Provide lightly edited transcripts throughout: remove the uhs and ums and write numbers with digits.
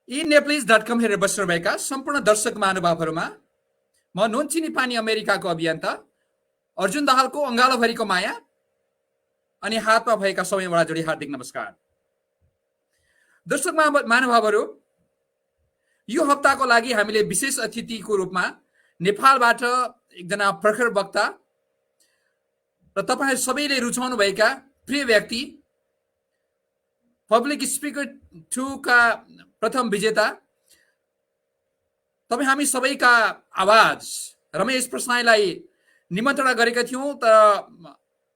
यी नेप्लिज.com हेरेर बस्नुभएका सम्पूर्ण दर्शक महानुभावहरूमा म नुनचिनी पानी अमेरिकाको अभियन्ता अर्जुन दाहालको अङ्गालोभरिको माया अनि हातमा भएका सबैबाट जोडी हार्दिक नमस्कार। दर्शक महानुभावहरू, यो हप्ताको लागि हामीले विशेष अतिथिको रूपमा नेपालबाट एकजना प्रखर वक्ता र तपाईहरु सबैले रुचाउनु भएका प्रिय व्यक्ति, पब्लिक स्पिकर 2 का प्रथम विजेता, तपाईँ हामी सबैका आवाज रमेश प्रसाईलाई निमन्त्रणा गरेका थियौं, तर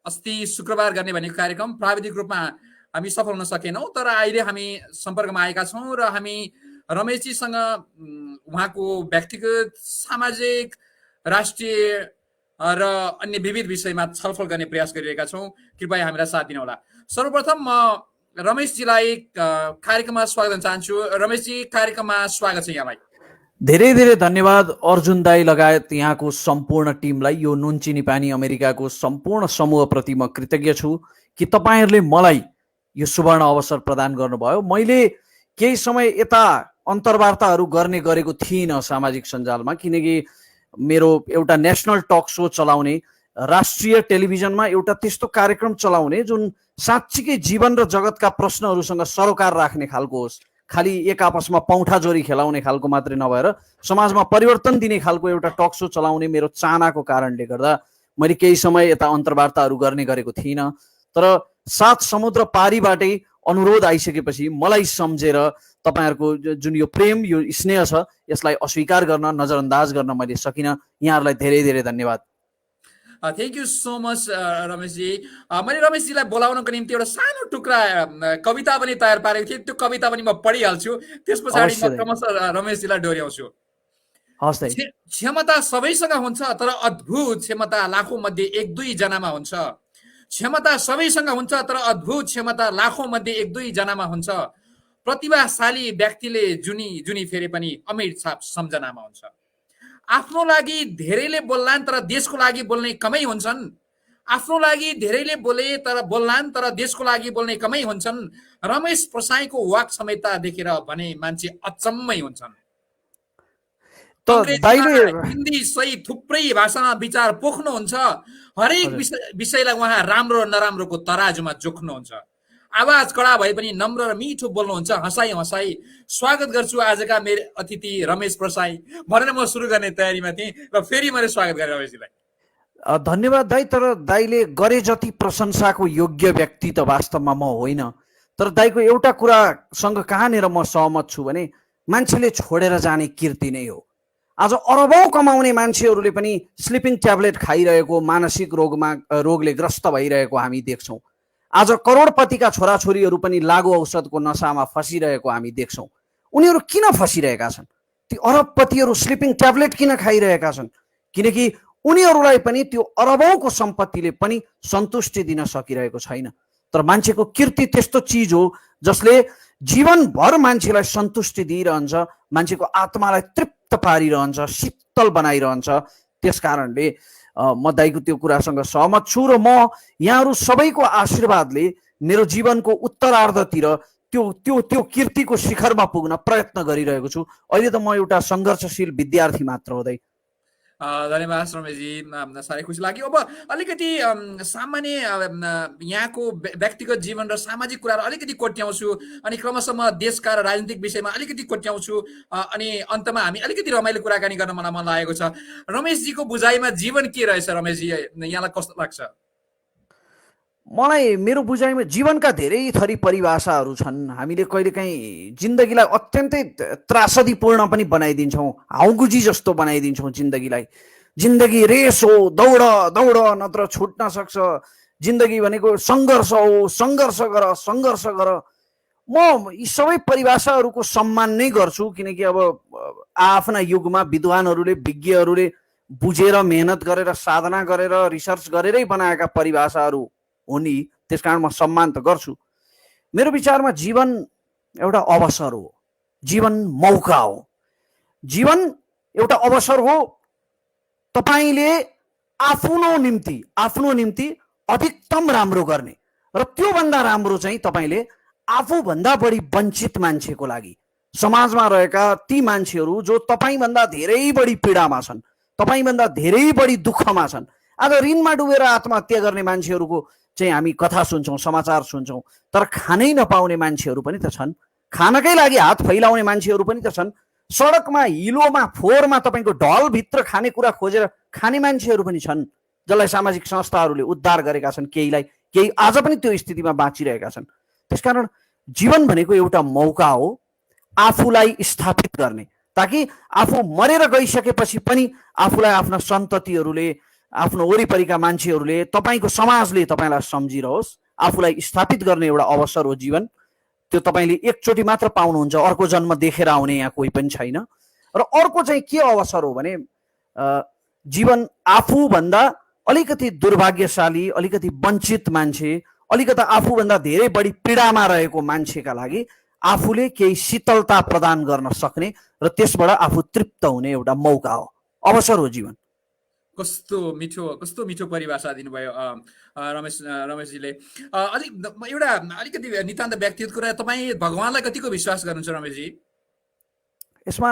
अस्ति शुक्रबार गर्ने भनेको कार्यक्रम प्राविधिक रूपमा हामी सफल हुन सकेनौं। तर अहिले हामी सम्पर्कमा आएका छौं र हामी रमेशजीसँग उहाँको व्यक्तिगत, सामाजिक, राष्ट्रिय र अन्य विविध विषयमा छलफल गर्ने प्रयास गरिरहेका छौं। कृपया हामीलाई साथ दिनुहोला। सर्वप्रथम म रमेशजीलाई कार्यक्रममा स्वागत गर्न चाहन्छु। रमेशजी, कार्यक्रममा स्वागत छ यहाँलाई। धेरै धेरै धन्यवाद अर्जुन दाई लगायत यहाँको सम्पूर्ण टिमलाई। यो नुनचिनी पानी अमेरिकाको सम्पूर्ण समूहप्रति म कृतज्ञ छु कि तपाईहरुले मलाई यो सुवर्ण अवसर प्रदान गर्नुभयो। मैले केही समय यता अन्तर्वार्ताहरू गर्ने गरेको थिइनँ सामाजिक सञ्जालमा, किनकि मेरो एउटा नेसनल टक सो चलाउने, राष्ट्रिय टेलिभिजनमा एउटा त्यस्तो कार्यक्रम चलाउने जुन साँच्चीकै जीवन र जगतका प्रश्नहरूसँग सरोकार राख्ने खालको होस्, खालि एक आपसमा पौठाजोरी खेलाउने खालको मात्रै नभएर समाजमा परिवर्तन दिने खालको एउटा टक सो चलाउने मेरो चाहनाको कारणले गर्दा मैले केही समय यता अन्तर्वार्ताहरू गर्ने गरेको थिइनँ। तर 7 समुद्र पारीबाटै अनुरोध आइसकेपछि मलाई सम्झेर तपाईहरुको जुन यो प्रेम, यो स्नेह छ, यसलाई अस्वीकार गर्न, नजरअन्दाज गर्न मैले सकिनँ। यहाँहरूलाई धेरै धेरै धन्यवाद। Thank you so much Rameshji. मैले रमेशजीलाई बोलाउनको निम्ति एउटा सानो टुक्रा कविता पनि तयार पारेको थिएँ। त्यो कविता पनि म पढिहाल्छु, त्यस पछाडि म क्रमशः रमेशजीलाई डोर्याउँछु। क्षमता सबैसँग हुन्छ, तर अद्भुत क्षमता लाखौं मध्ये 1-2 जनामा हुन्छ। क्षमता सबैसँग हुन्छ, तर अद्भुत क्षमता लाखौं मध्ये 1-2 जनामा हुन्छ। प्रतिभाशाली व्यक्तिले जुनी फेरे पनि अमीर छाप सम्झनामा हुन्छ। आफ्नो लागि धेरैले बोल्लान्, तर देशको लागि बोल्ने कमै हुन्छन्। आफ्नो लागि धेरैले बोल्लान्, तर देशको लागि बोल्ने कमै हुन्छन्। रमेश प्रसाईको वाक क्षमता देखेर भने मान्छे अचम्मै हुन्छन्। हिन्दी सहित थुप्रै भाषामा विचार पोख्नुहुन्छ। हरेक विषयलाई उहाँ राम्रो र नराम्रोको तराजुमा जोख्नुहुन्छ। आवाज कडा भए पनि नम्र र मिठो बोल्नुहुन्छ। हँसाई स्वागत गर्छु आजका मेरो अतिथि रमेश प्रसाई भनेर म सुरु गर्ने तयारीमा थिएँ र फेरि मैले स्वागत गरेँ रमेशजीलाई। धन्यवाद दाई। तर दाईले गरे जति प्रशंसाको योग्य व्यक्ति त वास्तवमा म होइन। तर दाईको एउटा कुरासँग कहाँनिर म सहमत छु भने मान्छेले छोडेर जाने कीर्ति नै हो। आज अरबौं कमाउने मान्छेहरूले पनि स्लिपिङ ट्याब्लेट खाइरहेको, मानसिक रोगले ग्रस्त भइरहेको हामी देख्छौँ। आज करोडपतिका छोराछोरीहरू पनि लागु औषधको नशामा फसिरहेको हामी देख्छौँ। उनीहरू किन फसिरहेका छन्? ती अरबपतिहरू स्लिपिङ ट्याब्लेट किन खाइरहेका छन्? किनकि उनीहरूलाई पनि त्यो अरबौंको सम्पत्तिले पनि सन्तुष्टि दिन सकिरहेको छैन। तर मान्छेको कीर्ति त्यस्तो चिज हो जसले जीवनभर मान्छेलाई सन्तुष्टि दिइरहन्छ, मान्छेको आत्मालाई तृप्त पारिरहन्छ, शीतल बनाइरहन्छ। त्यस कारणले म दाईको त्यो कुरासँग सहमत छु र म यहाँहरू सबैको आशीर्वादले मेरो जीवनको उत्तरार्धतिर त्यो कीर्तिको शिखरमा पुग्न प्रयत्न गरिरहेको छु। अहिले त म एउटा सङ्घर्षशील विद्यार्थी मात्र हो दाई। धन्यवाद रमेशजी, साह्रै खुसी लाग्यो। अब अलिकति सामान्य यहाँको व्यक्तिगत जीवन र सामाजिक कुराहरू अलिकति कोट्याउँछु, अनि क्रमशः म देशका र राजनीतिक विषयमा अलिकति कोट्याउँछु, अनि अन्तमा हामी अलिकति रमाइलो कुराकानी गर्न मलाई मन लागेको छ। रमेशजीको बुझाइमा जीवन के रहेछ रमेशजी, यहाँलाई कस्तो लाग्छ? मलाई मेरो बुझाइमा जीवनका धेरै थरी परिभाषाहरू छन्। हामीले कहिलेकाहीँ जिन्दगीलाई अत्यन्तै त्रासदीपूर्ण पनि बनाइदिन्छौँ, हाउगुजी जस्तो बनाइदिन्छौँ जिन्दगीलाई। जिन्दगी रेस हो, दौड नत्र छुट्न सक्छ। जिन्दगी भनेको सङ्घर्ष हो, सङ्घर्ष गर। म यी सबै परिभाषाहरूको सम्मान नै गर्छु, किनकि अब आफ्ना युगमा विद्वानहरूले, विज्ञहरूले बुझेर, मेहनत गरेर, साधना गरेर, रिसर्च गरेरै बनाएका परिभाषाहरू हो नि। त्यसकारण म सम्मान त गर्छु। मेरो विचारमा जीवन एउटा अवसर हो, जीवन मौका हो। जीवन एउटा अवसर हो। तपाईले आफ्नो निम्ति अधिकतम राम्रो गर्ने, र त्यो भन्दा राम्रो चाहिँ तपाईले आफूभन्दा बढी वञ्चित मान्छेको लागि, समाजमा रहेका ती मान्छेहरू जो तपाईँभन्दा धेरै बढी पीडामा छन्, तपाईँभन्दा धेरै बढी दुःखमा छन्, आज ऋणमा डुबेर आत्महत्या गर्ने मान्छेहरूको चाहिँ हामी कथा सुन्छौँ, समाचार सुन्छौँ। तर खानै नपाउने मान्छेहरू पनि त छन्, खानकै लागि हात फैलाउने मान्छेहरू पनि त छन्, सडकमा हिलोमा फोहोरमा तपाईँको ढलभित्र खानेकुरा खोजेर खाने मान्छेहरू पनि छन्, जसलाई सामाजिक संस्थाहरूले उद्धार गरेका छन्। केही आज पनि त्यो स्थितिमा बाँचिरहेका छन्। त्यसकारण जीवन भनेको एउटा मौका हो आफूलाई स्थापित गर्ने, ताकि आफू मरेर गइसकेपछि पनि आफूलाई आफ्ना सन्ततिहरूले, आफ्नो वरिपरिका मान्छेहरूले, तपाईँको समाजले तपाईँलाई सम्झिरहोस्। आफूलाई स्थापित गर्ने एउटा अवसर हो जीवन। त्यो तपाईँले एकचोटि मात्र पाउनुहुन्छ, अर्को जन्म देखेर आउने यहाँ कोही पनि छैन। र अर्को चाहिँ के अवसर हो भने जीवन आफूभन्दा अलिकति दुर्भाग्यशाली, अलिकति वञ्चित मान्छे, अलिकति आफूभन्दा धेरै बढी पीडामा रहेको मान्छेका लागि आफूले केही शीतलता प्रदान गर्न सक्ने र त्यसबाट आफू तृप्त हुने एउटा मौका हो, अवसर हो जीवन। कस्तो मिठो परिभाषा दिनुभयो रमेशजीले। अलिकति नितान्त व्यक्तिगत कुरा, तपाईँ भगवानलाई कतिको विश्वास गर्नुहुन्छ रमेशजी? यसमा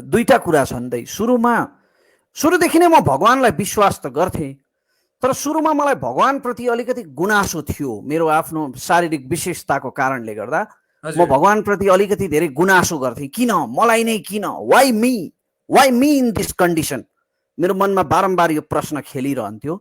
दुईटा कुरा छन् दाइ। सुरुदेखि नै म भगवानलाई विश्वास त गर्थेँ, तर सुरुमा मलाई भगवानप्रति अलिकति गुनासो थियो। मेरो आफ्नो शारीरिक विशेषताको कारणले गर्दा म भगवानप्रति अलिकति धेरै गुनासो गर्थेँ। किन मलाई नै, किन, why me in this condition? मेरो मनमा बारम्बार यो प्रश्न खेलिरहन्थ्यो।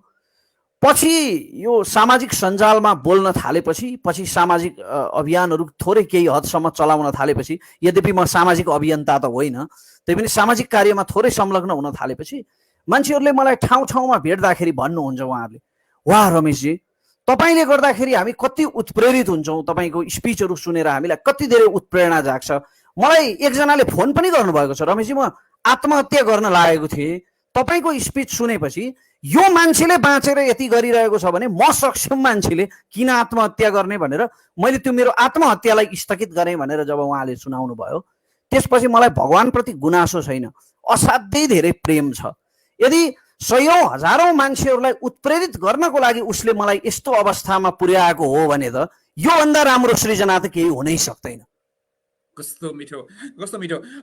पछि यो सामाजिक सञ्जालमा बोल्न थालेपछि, पछि सामाजिक अभियानहरू थोरै केही हदसम्म चलाउन थालेपछि, यद्यपि म सामाजिक अभियन्ता त होइन, त्यही पनि सामाजिक कार्यमा थोरै संलग्न हुन थालेपछि मान्छेहरूले मलाई ठाउँ ठाउँमा भेट्दाखेरि भन्नुहुन्छ उहाँहरूले, वाह रमेशजी, तपाईँले गर्दाखेरि हामी कति उत्प्रेरित हुन्छौँ, तपाईँको स्पिचहरू सुनेर हामीलाई कति धेरै उत्प्रेरणा जाग्छ। मलाई एकजनाले फोन पनि गर्नुभएको छ, रमेशजी म आत्महत्या गर्न लागेको थिएँ, तपाईँको स्पिच सुनेपछि यो मान्छेले बाँचेर यति गरिरहेको छ भने म सक्षम मान्छेले किन आत्महत्या गर्ने भनेर मैले त्यो मेरो आत्महत्यालाई स्थगित गरेँ भनेर जब उहाँले सुनाउनु भयो, त्यसपछि मलाई भगवानप्रति गुनासो छैन, असाध्यै धेरै प्रेम छ। यदि सयौं हजारौं मान्छेहरूलाई उत्प्रेरित गर्नको लागि उसले मलाई यस्तो अवस्थामा पुर्याएको हो भने त योभन्दा राम्रो सृजना त केही हुनै सक्दैन। कस्तो मिठो।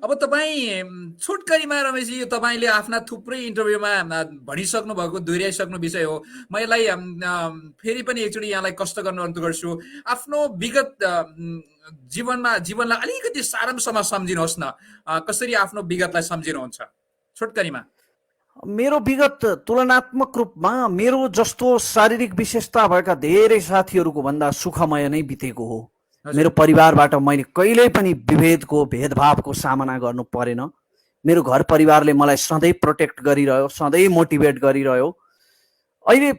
अब तपाईँ छोटकरीमा रमेशजी, तपाईँले आफ्ना थुप्रै इन्टरभ्यूमा भनिसक्नु भएको, दोहोऱ्याइसक्नु विषय हो। म यसलाई फेरि पनि एकचोटि यहाँलाई कष्ट गर्छु, आफ्नो विगत जीवनलाई अलिकति सारांशमा सम्झिनुहोस् न, कसरी आफ्नो विगतलाई सम्झिनुहुन्छ छोटकरीमा? मेरो विगत तुलनात्मक रूपमा मेरो जस्तो शारीरिक विशेषता भएका धेरै साथीहरूको भन्दा सुखमय नै बितेको हो। मेरो परिवारबाट मैले कहिल्यै पनि भेदभावको सामना गर्नु परेन। मेरो घर परिवारले मलाई सधैँ प्रोटेक्ट गरिरह्यो, सधैँ मोटिभेट गरिरह्यो। अहिले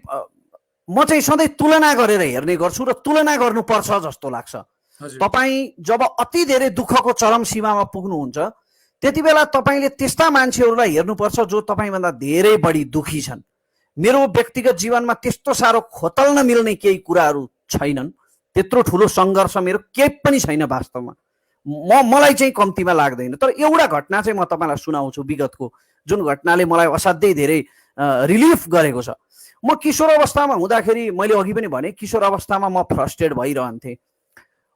म चाहिँ सधैँ तुलना गरेर हेर्ने गर्छु र तुलना गर्नुपर्छ जस्तो लाग्छ। तपाईँ जब अति धेरै दुःखको चरम सीमामा पुग्नुहुन्छ त्यति बेला तपाईँले त्यस्ता मान्छेहरूलाई हेर्नुपर्छ जो तपाईँभन्दा धेरै बढी दुखी छन्। मेरो व्यक्तिगत जीवनमा त्यस्तो साह्रो खोतल्न मिल्ने केही कुराहरू छैनन्, त्यत्रो ठुलो सङ्घर्ष मेरो केही पनि छैन वास्तवमा, मलाई चाहिँ कम्तीमा लाग्दैन। तर एउटा घटना चाहिँ म तपाईँलाई सुनाउँछु विगतको, जुन घटनाले मलाई असाध्यै धेरै रिलिफ गरेको छ। म किशोर अवस्थामा हुँदाखेरि, मैले अघि पनि भने, किशोर अवस्थामा म फ्रस्ट्रेट भइरहन्थेँ।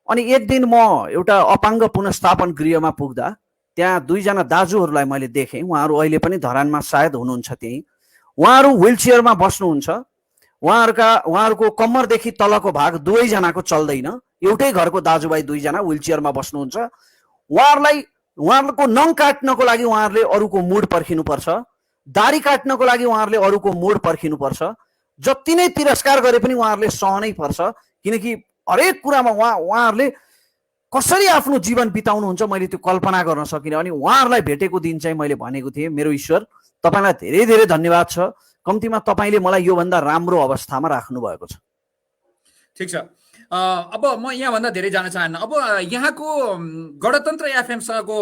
अनि एक दिन म एउटा अपाङ्ग पुनर्स्थापन गृहमा पुग्दा त्यहाँ दुईजना दाजुहरूलाई मैले देखेँ। उहाँहरू अहिले पनि धरानमा सायद हुनुहुन्छ त्यहीँ। उहाँहरू व्हिल चेयरमा बस्नुहुन्छ। उहाँहरूको कम्मरदेखि तलको भाग दुवैजनाको चल्दैन। एउटै घरको दाजुभाइ दुईजना व्हिल चेयरमा बस्नुहुन्छ। उहाँहरूको नङ काट्नको लागि उहाँहरूले अरूको मुड पर्खिनुपर्छ, दारी काट्नको लागि उहाँहरूले अरूको मुड पर्खिनुपर्छ। जति नै तिरस्कार गरे पनि उहाँहरूले सहनै पर्छ, किनकि हरेक कुरामा उहाँहरूले कसरी आफ्नो जीवन बिताउनुहुन्छ मैले त्यो कल्पना गर्न सकिनँ। अनि उहाँहरूलाई भेटेको दिन चाहिँ मैले भनेको थिएँ, मेरो ईश्वर तपाईँलाई धेरै धेरै धन्यवाद छ, कम्तीमा तपाईँले मलाई योभन्दा राम्रो अवस्थामा राख्नु भएको छ। ठिक छ। अब म यहाँभन्दा धेरै जान चाहन्न। अब यहाँको गणतन्त्र एफएमसँगको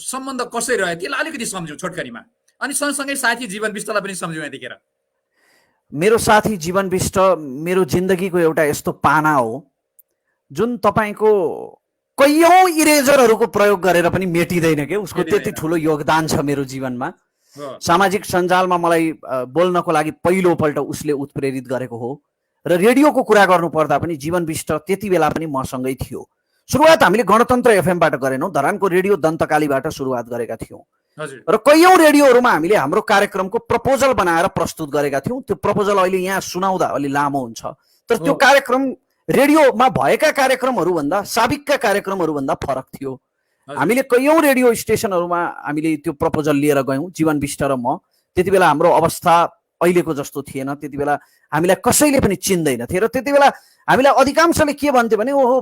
सम्बन्ध कसरी रह्यो त्यसलाई अलिकति सम्झौँ छोटकरीमा, अनि सँगसँगै साथी जीवन विष्टलाई पनि सम्झौँ यतिखेर। मेरो साथी जीवन विष्ट मेरो जिन्दगीको एउटा यस्तो पाना हो जुन तपाईँको कैयौँ इरेजरहरूको प्रयोग गरेर पनि मेटिँदैन के, उसको त्यति ठुलो योगदान छ मेरो जीवनमा। सामाजिक सञ्जालमा मलाई बोल्नको लागि पहिलोपल्ट उसले उत्प्रेरित गरेको हो, र रेडियोको कुरा गर्नु पर्दा पनि जीवन विष्ट त्यति बेला पनि मसँगै थियो। सुरुवात हामीले गणतन्त्र एफएमबाट गरेनौँ, धरानको रेडियो दन्तकालीबाट सुरुवात गरेका थियौँ हजुर र कैयौँ रेडियोहरूमा हामीले हाम्रो कार्यक्रमको प्रपोजल बनाएर प्रस्तुत गरेका थियौँ। त्यो प्रपोजल अहिले यहाँ सुनाउँदा अलि लामो हुन्छ, तर त्यो कार्यक्रम रेडियोमा भएका कार्यक्रमहरूभन्दा साबिकका कार्यक्रमहरूभन्दा फरक थियो। हामीले कैयौँ रेडियो स्टेसनहरूमा हामीले त्यो प्रपोजल लिएर गयौँ, जीवन विष्ट र म। त्यति बेला हाम्रो अवस्था अहिलेको जस्तो थिएन, त्यति बेला हामीलाई कसैले पनि चिन्दैन थिए र त्यति बेला हामीलाई अधिकांशले के भन्थे भने ओहो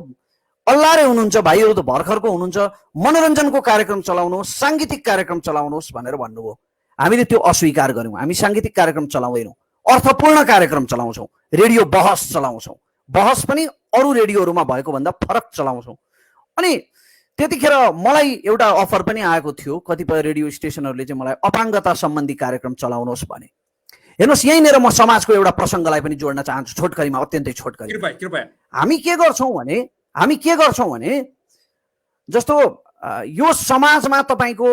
अल्लारे हुनुहुन्छ, भाइहरू त भर्खरको हुनुहुन्छ, मनोरञ्जनको कार्यक्रम चलाउनुहोस्, साङ्गीतिक कार्यक्रम चलाउनुहोस् भनेर भन्नुभयो। हामीले त्यो अस्वीकार गऱ्यौँ। हामी साङ्गीतिक कार्यक्रम चलाउँदैनौँ, अर्थपूर्ण कार्यक्रम चलाउँछौँ, रेडियो बहस चलाउँछौँ, बहस पनि अरू रेडियोहरूमा भएको भन्दा फरक चलाउँछौँ। अनि त्यतिखेर मलाई एउटा अफर पनि आएको थियो, कतिपय रेडियो स्टेसनहरूले चाहिँ मलाई अपाङ्गता सम्बन्धी कार्यक्रम चलाउनुहोस् भने। हेर्नुहोस्, यहीँनिर म समाजको एउटा प्रसङ्गलाई पनि जोड्न चाहन्छु, छोटकरीमा, अत्यन्तै छोटकरी। हामी के गर्छौँ भने जस्तो यो समाजमा तपाईँको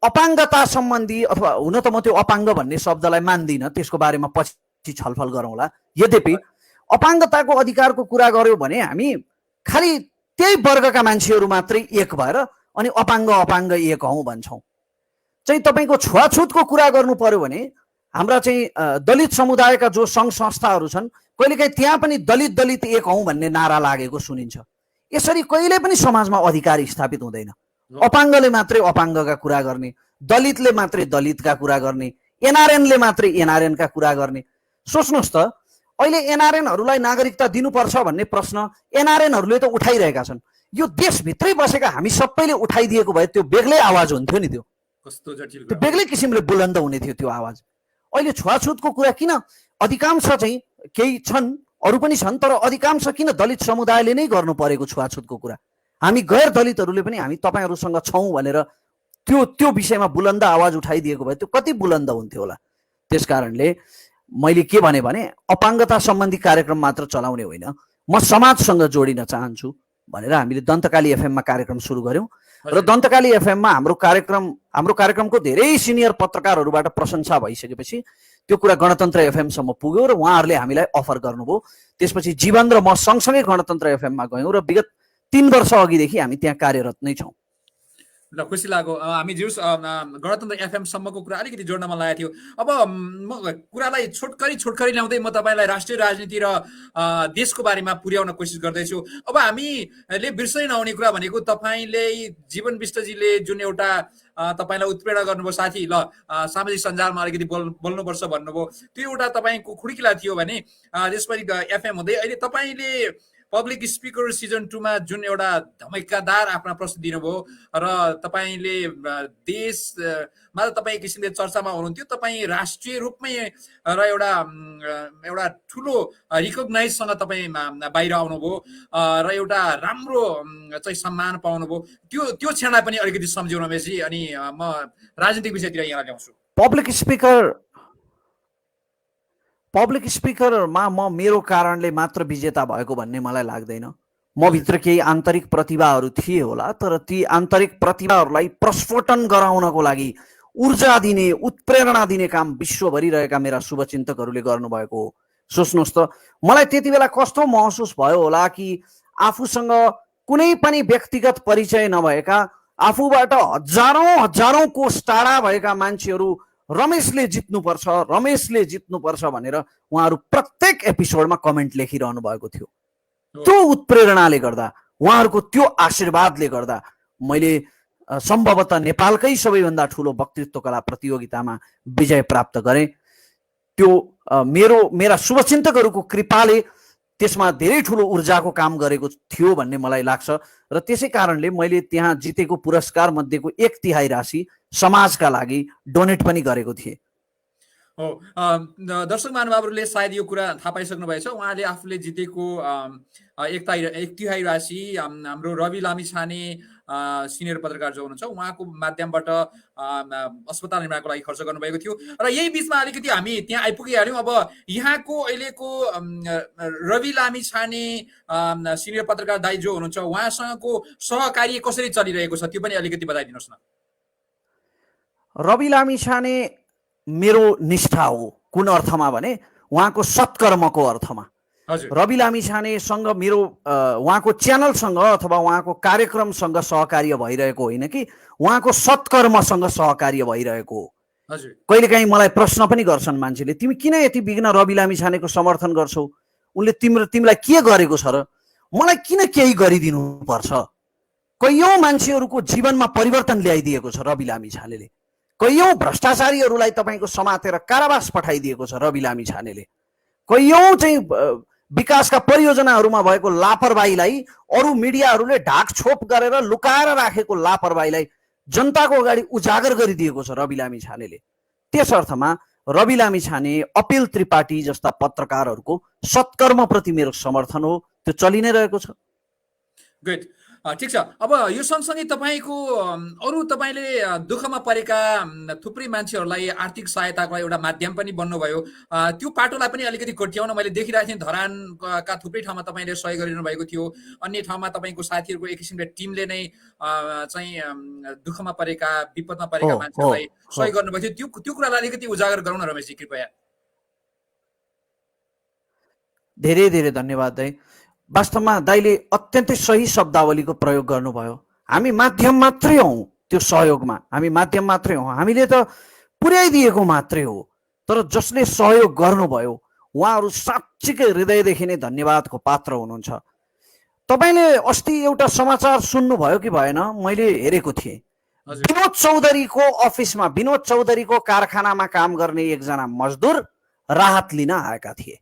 अपाङ्गता सम्बन्धी, अथवा हुन त म त्यो अपाङ्ग भन्ने शब्दलाई मान्दिनँ, त्यसको बारेमा पछि छलफल गरौँला। यद्यपि अपाङ्गताको अधिकारको कुरा गर्यो भने हामी खालि त्यही वर्गका मान्छेहरू मात्रै एक भएर अनि अपाङ्ग एक हौँ भन्छौँ। चाहिँ तपाईँको छुवाछुतको कुरा गर्नु पर्यो भने हाम्रा चाहिँ दलित समुदायका जो सङ्घ संस्थाहरू छन्, कहिलेकाहीँ त्यहाँ पनि दलित एक हौँ भन्ने नारा लागेको सुनिन्छ। यसरी कहिले पनि समाजमा अधिकार स्थापित हुँदैन। अपाङ्गले मात्रै अपाङ्गका कुरा गर्ने, दलितले मात्रै दलितका कुरा गर्ने, एनआरएनले मात्रै एनआरएनका कुरा गर्ने। सोच्नुहोस् त, अहिले एनआरएनहरूलाई नागरिकता दिनुपर्छ भन्ने प्रश्न एनआरएनहरूले त उठाइरहेका छन्। यो देशभित्रै बसेका हामी सबैले उठाइदिएको भए त्यो बेग्लै आवाज हुन्थ्यो नि। त्यो बेग्लै किसिमले बुलन्द हुने थियो त्यो आवाज। अहिले छुवाछुतको कुरा किन अधिकांश चाहिँ, केही छन् अरू पनि छन्, तर अधिकांश किन दलित समुदायले नै गर्नु परेको छुवाछुतको कुरा? हामी गैर दलितहरूले पनि हामी तपाईँहरूसँग छौँ भनेर त्यो विषयमा बुलन्द आवाज उठाइदिएको भए त्यो कति बुलन्द हुन्थ्यो होला। त्यस कारणले मैले के भने अपाङ्गता सम्बन्धी कार्यक्रम मात्र चलाउने होइन, म समाजसँग जोडिन चाहन्छु भनेर हामीले दन्तकाली एफएममा कार्यक्रम सुरु गऱ्यौँ र दन्तकाली एफएममा हाम्रो कार्यक्रमको धेरै सिनियर पत्रकारहरूबाट प्रशंसा भइसकेपछि त्यो कुरा गणतन्त्र एफएमसम्म पुग्यो र उहाँहरूले हामीलाई अफर गर्नुभयो। त्यसपछि जीवन र म सँगसँगै गणतन्त्र एफएममा गयौँ र विगत 3 वर्ष अघिदेखि हामी त्यहाँ कार्यरत नै छौँ। ल, खुसी लाग्यो। हामी जिउस गणतन्त्र एफएमसम्मको कुरा अलिकति जोड्न मन लागेको थियो। अब म कुरालाई छोटकरी ल्याउँदै म तपाईँलाई राष्ट्रिय राजनीति र देशको बारेमा पुर्याउन कोसिस गर्दैछु। अब हामीले बिर्सै नहुने कुरा भनेको तपाईँले, जीवन विष्टजीले जुन एउटा तपाईँलाई उत्प्रेरणा गर्नुभयो, साथी ल सामाजिक सञ्जालमा अलिकति बोल्नुपर्छ भन्नुभयो, त्यो एउटा तपाईँको खुड्किला थियो भने त्यसपछि एफएम हुँदै अहिले तपाईँले पब्लिक स्पिकर सिजन 2 मा जुन एउटा धमाकेदार आफ्ना प्रस्तुति दिनुभयो र तपाईँले देशमा तपाईँ किसिमले चर्चामा हुनुहुन्थ्यो। तपाईँ राष्ट्रिय रूपमै र एउटा ठुलो रिकग्नाइजसँग तपाईँ बाहिर आउनुभयो र एउटा राम्रो चाहिँ सम्मान पाउनुभयो। त्यो क्षणलाई पनि अलिकति सम्झाउन बेसी, अनि म राजनीतिक विषयतिर यहाँ ल्याउँछु। पब्लिक स्पिकरमा म मेरो कारणले मात्र विजेता भएको भन्ने मलाई लाग्दैन। म भित्र केही आन्तरिक प्रतिभाहरू थिए होला, तर ती आन्तरिक प्रतिभाहरूलाई प्रस्फोटन गराउनको लागि ऊर्जा दिने, उत्प्रेरणा दिने काम विश्वभरि रहेका मेरा शुभचिन्तकहरूले गर्नुभएको हो। सोच्नुहोस् त, मलाई त्यति बेला कस्तो महसुस भयो होला कि आफूसँग कुनै पनि व्यक्तिगत परिचय नभएका, आफूबाट हजारौं कोस टाढा भएका मान्छेहरू रमेशले जित्नुपर्छ भनेर उहाँहरू प्रत्येक एपिसोडमा कमेन्ट लेखिरहनु भएको थियो। त्यो उत्प्रेरणाले गर्दा, उहाँहरूको त्यो आशीर्वादले गर्दा मैले सम्भवतः नेपालकै सबैभन्दा ठुलो वक्तृत्व कला प्रतियोगितामा विजय प्राप्त गरेँ। त्यो मेरा शुभचिन्तकहरूको कृपाले त्यसमा धेरै ठुलो ऊर्जाको काम गरेको थियो भन्ने मलाई लाग्छ र त्यसै कारणले मैले त्यहाँ जितेको पुरस्कार मध्येको 1/3 राशि समाजका लागि डोनेट पनि गरेको थिएँ। हो, दर्शक महानुभावहरूले सायद यो कुरा थाहा पाइसक्नु भएछ। उहाँले आफूले जितेको 1/3 राशि हाम्रो रवि लामिछाने सिनियर पत्रकार जो हुनुहुन्छ उहाँको माध्यमबाट अस्पताल निर्माणको लागि खर्च गर्नुभएको थियो। र यही बिचमा अलिकति हामी त्यहाँ आइपुगिहाल्यौँ। अब यहाँको अहिलेको रवि लामिछाने सिनियर पत्रकार दाइ जो हुनुहुन्छ, उहाँसँगको सहकार्य कसरी चलिरहेको छ त्यो पनि अलिकति बताइदिनुहोस् न। रवि लामिछाने मेरो निष्ठा हो। कुन अर्थमा भने उहाँको सत्कर्मको अर्थमा। हजुर रवि लामिछानेसँग मेरो उहाँको च्यानलसँग अथवा उहाँको कार्यक्रमसँग सहकार्य भइरहेको होइन कि उहाँको सत्कर्मसँग सहकार्य भइरहेको हो। हजुर कहिलेकाहीँ मलाई प्रश्न पनि गर्छन् मान्छेले, तिमी किन यति बिघ्न रवि लामिछानेको समर्थन गर्छौ, उनले तिमीलाई के गरेको छ र, मलाई किन केही गरिदिनु पर्छ। कैयौँ मान्छेहरूको जीवनमा परिवर्तन ल्याइदिएको छ रवि लामिछानेले, कैयौँ भ्रष्टाचारीहरूलाई तपाईँको समातेर कारावास पठाइदिएको छ रवि लामिछानेले, कैयौँ चाहिँ विकासका परियोजनाहरूमा भएको लापरवाहीलाई अरू मिडियाहरूले ढाकछोप गरेर लुकाएर राखेको लापरवाहीलाई जनताको अगाडि उजागर गरिदिएको छ रवि लामिछानेले। त्यस अर्थमा रवि लामिछाने, अपिल त्रिपाठी जस्ता पत्रकारहरूको सत्कर्मप्रति मेरो समर्थन हो, त्यो चलि नै रहेको छ। गुड, ठिक छ। अब यो सँगसँगै तपाईँको अरू तपाईँले दुःखमा परेका थुप्रै मान्छेहरूलाई आर्थिक सहायताको एउटा माध्यम पनि बन्नुभयो। त्यो पाटोलाई पनि अलिकति कोट्याउन मैले देखिरहेको थिएँ। धरानका थुप्रै ठाउँमा तपाईँले सहयोग गरिरहनु भएको थियो, अन्य ठाउँमा तपाईँको साथीहरूको एक किसिमले टिमले नै चाहिँ दुःखमा परेका, विपदमा परेका मान्छेहरूलाई सहयोग गर्नुभएको थियो। त्यो कुरालाई अलिकति उजागर गरौँ न रमेशजी, कृपया। धेरै धेरै धन्यवाद दाइ। वास्तवमा दाइले अत्यन्तै सही शब्दावलीको प्रयोग गर्नुभयो। हामी माध्यम मात्रै हौँ त्यो सहयोगमा, हामी माध्यम मात्रै हौँ, हामीले त पुर्याइदिएको मात्रै हो। तर जसले सहयोग गर्नुभयो उहाँहरू साँच्चीकै हृदयदेखि नै धन्यवादको पात्र हुनुहुन्छ। तपाईँले अस्ति एउटा समाचार सुन्नुभयो कि भएन, मैले हेरेको थिएँ। विनोद चौधरीको अफिसमा, विनोद चौधरीको कारखानामा काम गर्ने एकजना मजदुर राहत लिन आएका थिए।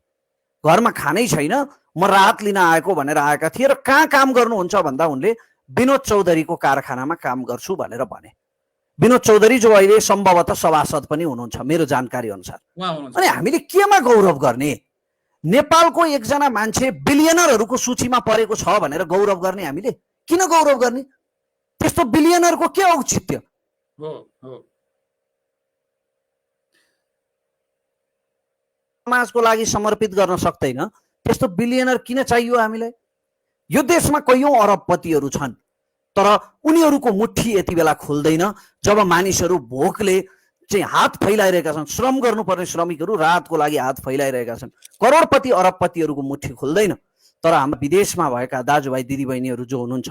घरमा खानै छैन, म राहत लिन आएको भनेर आएका थिए र कहाँ काम गर्नुहुन्छ भन्दा उनले विनोद चौधरीको कारखानामा काम गर्छु भनेर भने। विनोद चौधरी जो अहिले सम्भवतः सभासद पनि हुनुहुन्छ मेरो जानकारी अनुसार। अनि हामीले केमा गौरव गर्ने? नेपालको एकजना मान्छे बिलियनरहरूको सूचीमा परेको छ भनेर गौरव गर्ने हामीले? किन गौरव गर्ने? त्यस्तो बिलियनरको के औचित्य? समाजको लागि समर्पित गर्न सक्दैन, त्यस्तो बिलियनर किन चाहियो हामीलाई? यो देशमा कैयौँ अरबपतिहरू छन्, तर उनीहरूको मुट्ठी यति बेला खुल्दैन जब मानिसहरू भोकले चाहिँ हात फैलाइरहेका छन्। श्रम गर्नुपर्ने श्रमिकहरू राहतको लागि हात फैलाइरहेका छन्। करोडपति अरबपतिहरूको मुट्ठी खुल्दैन। तर हाम्रो विदेशमा भएका दाजुभाइ दिदीबहिनीहरू जो हुनुहुन्छ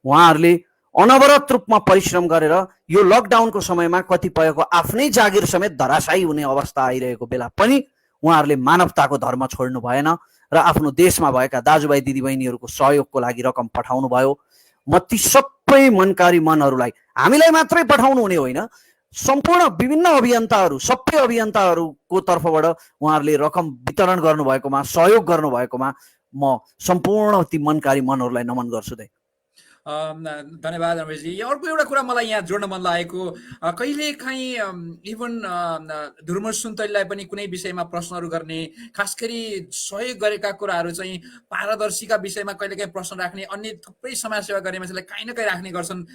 उहाँहरूले अनवरत रूपमा परिश्रम गरेर यो लकडाउनको समयमा कतिपयको आफ्नै जागिर समेत धराशायी हुने अवस्था आइरहेको बेला पनि उहाँहरूले मानवताको धर्म छोड्नु भएन र आफ्नो देशमा भएका दाजुभाइ दिदीबहिनीहरूको सहयोगको लागि रकम पठाउनु भयो। म ती सबै मनकारी मनहरूलाई, हामीलाई मात्रै पठाउनु हुने होइन, सम्पूर्ण विभिन्न अभियन्ताहरू, सबै अभियन्ताहरूको तर्फबाट उहाँहरूले रकम वितरण गर्नुभएकोमा, सहयोग गर्नुभएकोमा म सम्पूर्ण ती मनकारी मनहरूलाई नमन गर्छु। धन्यवाद रमेशजी। अर्को एउटा कुरा मलाई यहाँ जोड्न मन लागेको, कहिलेकाहीँ इभन धुर्मुर सुन्तलीलाई पनि कुनै विषयमा प्रश्नहरू गर्ने, खास गरी सहयोग गरेका कुराहरू चाहिँ पारदर्शीका विषयमा कहिलेकाहीँ प्रश्न राख्ने, अन्य थुप्रै समाजसेवा गर्ने मान्छेलाई काहीँ न काहीँ राख्ने गर्छन्।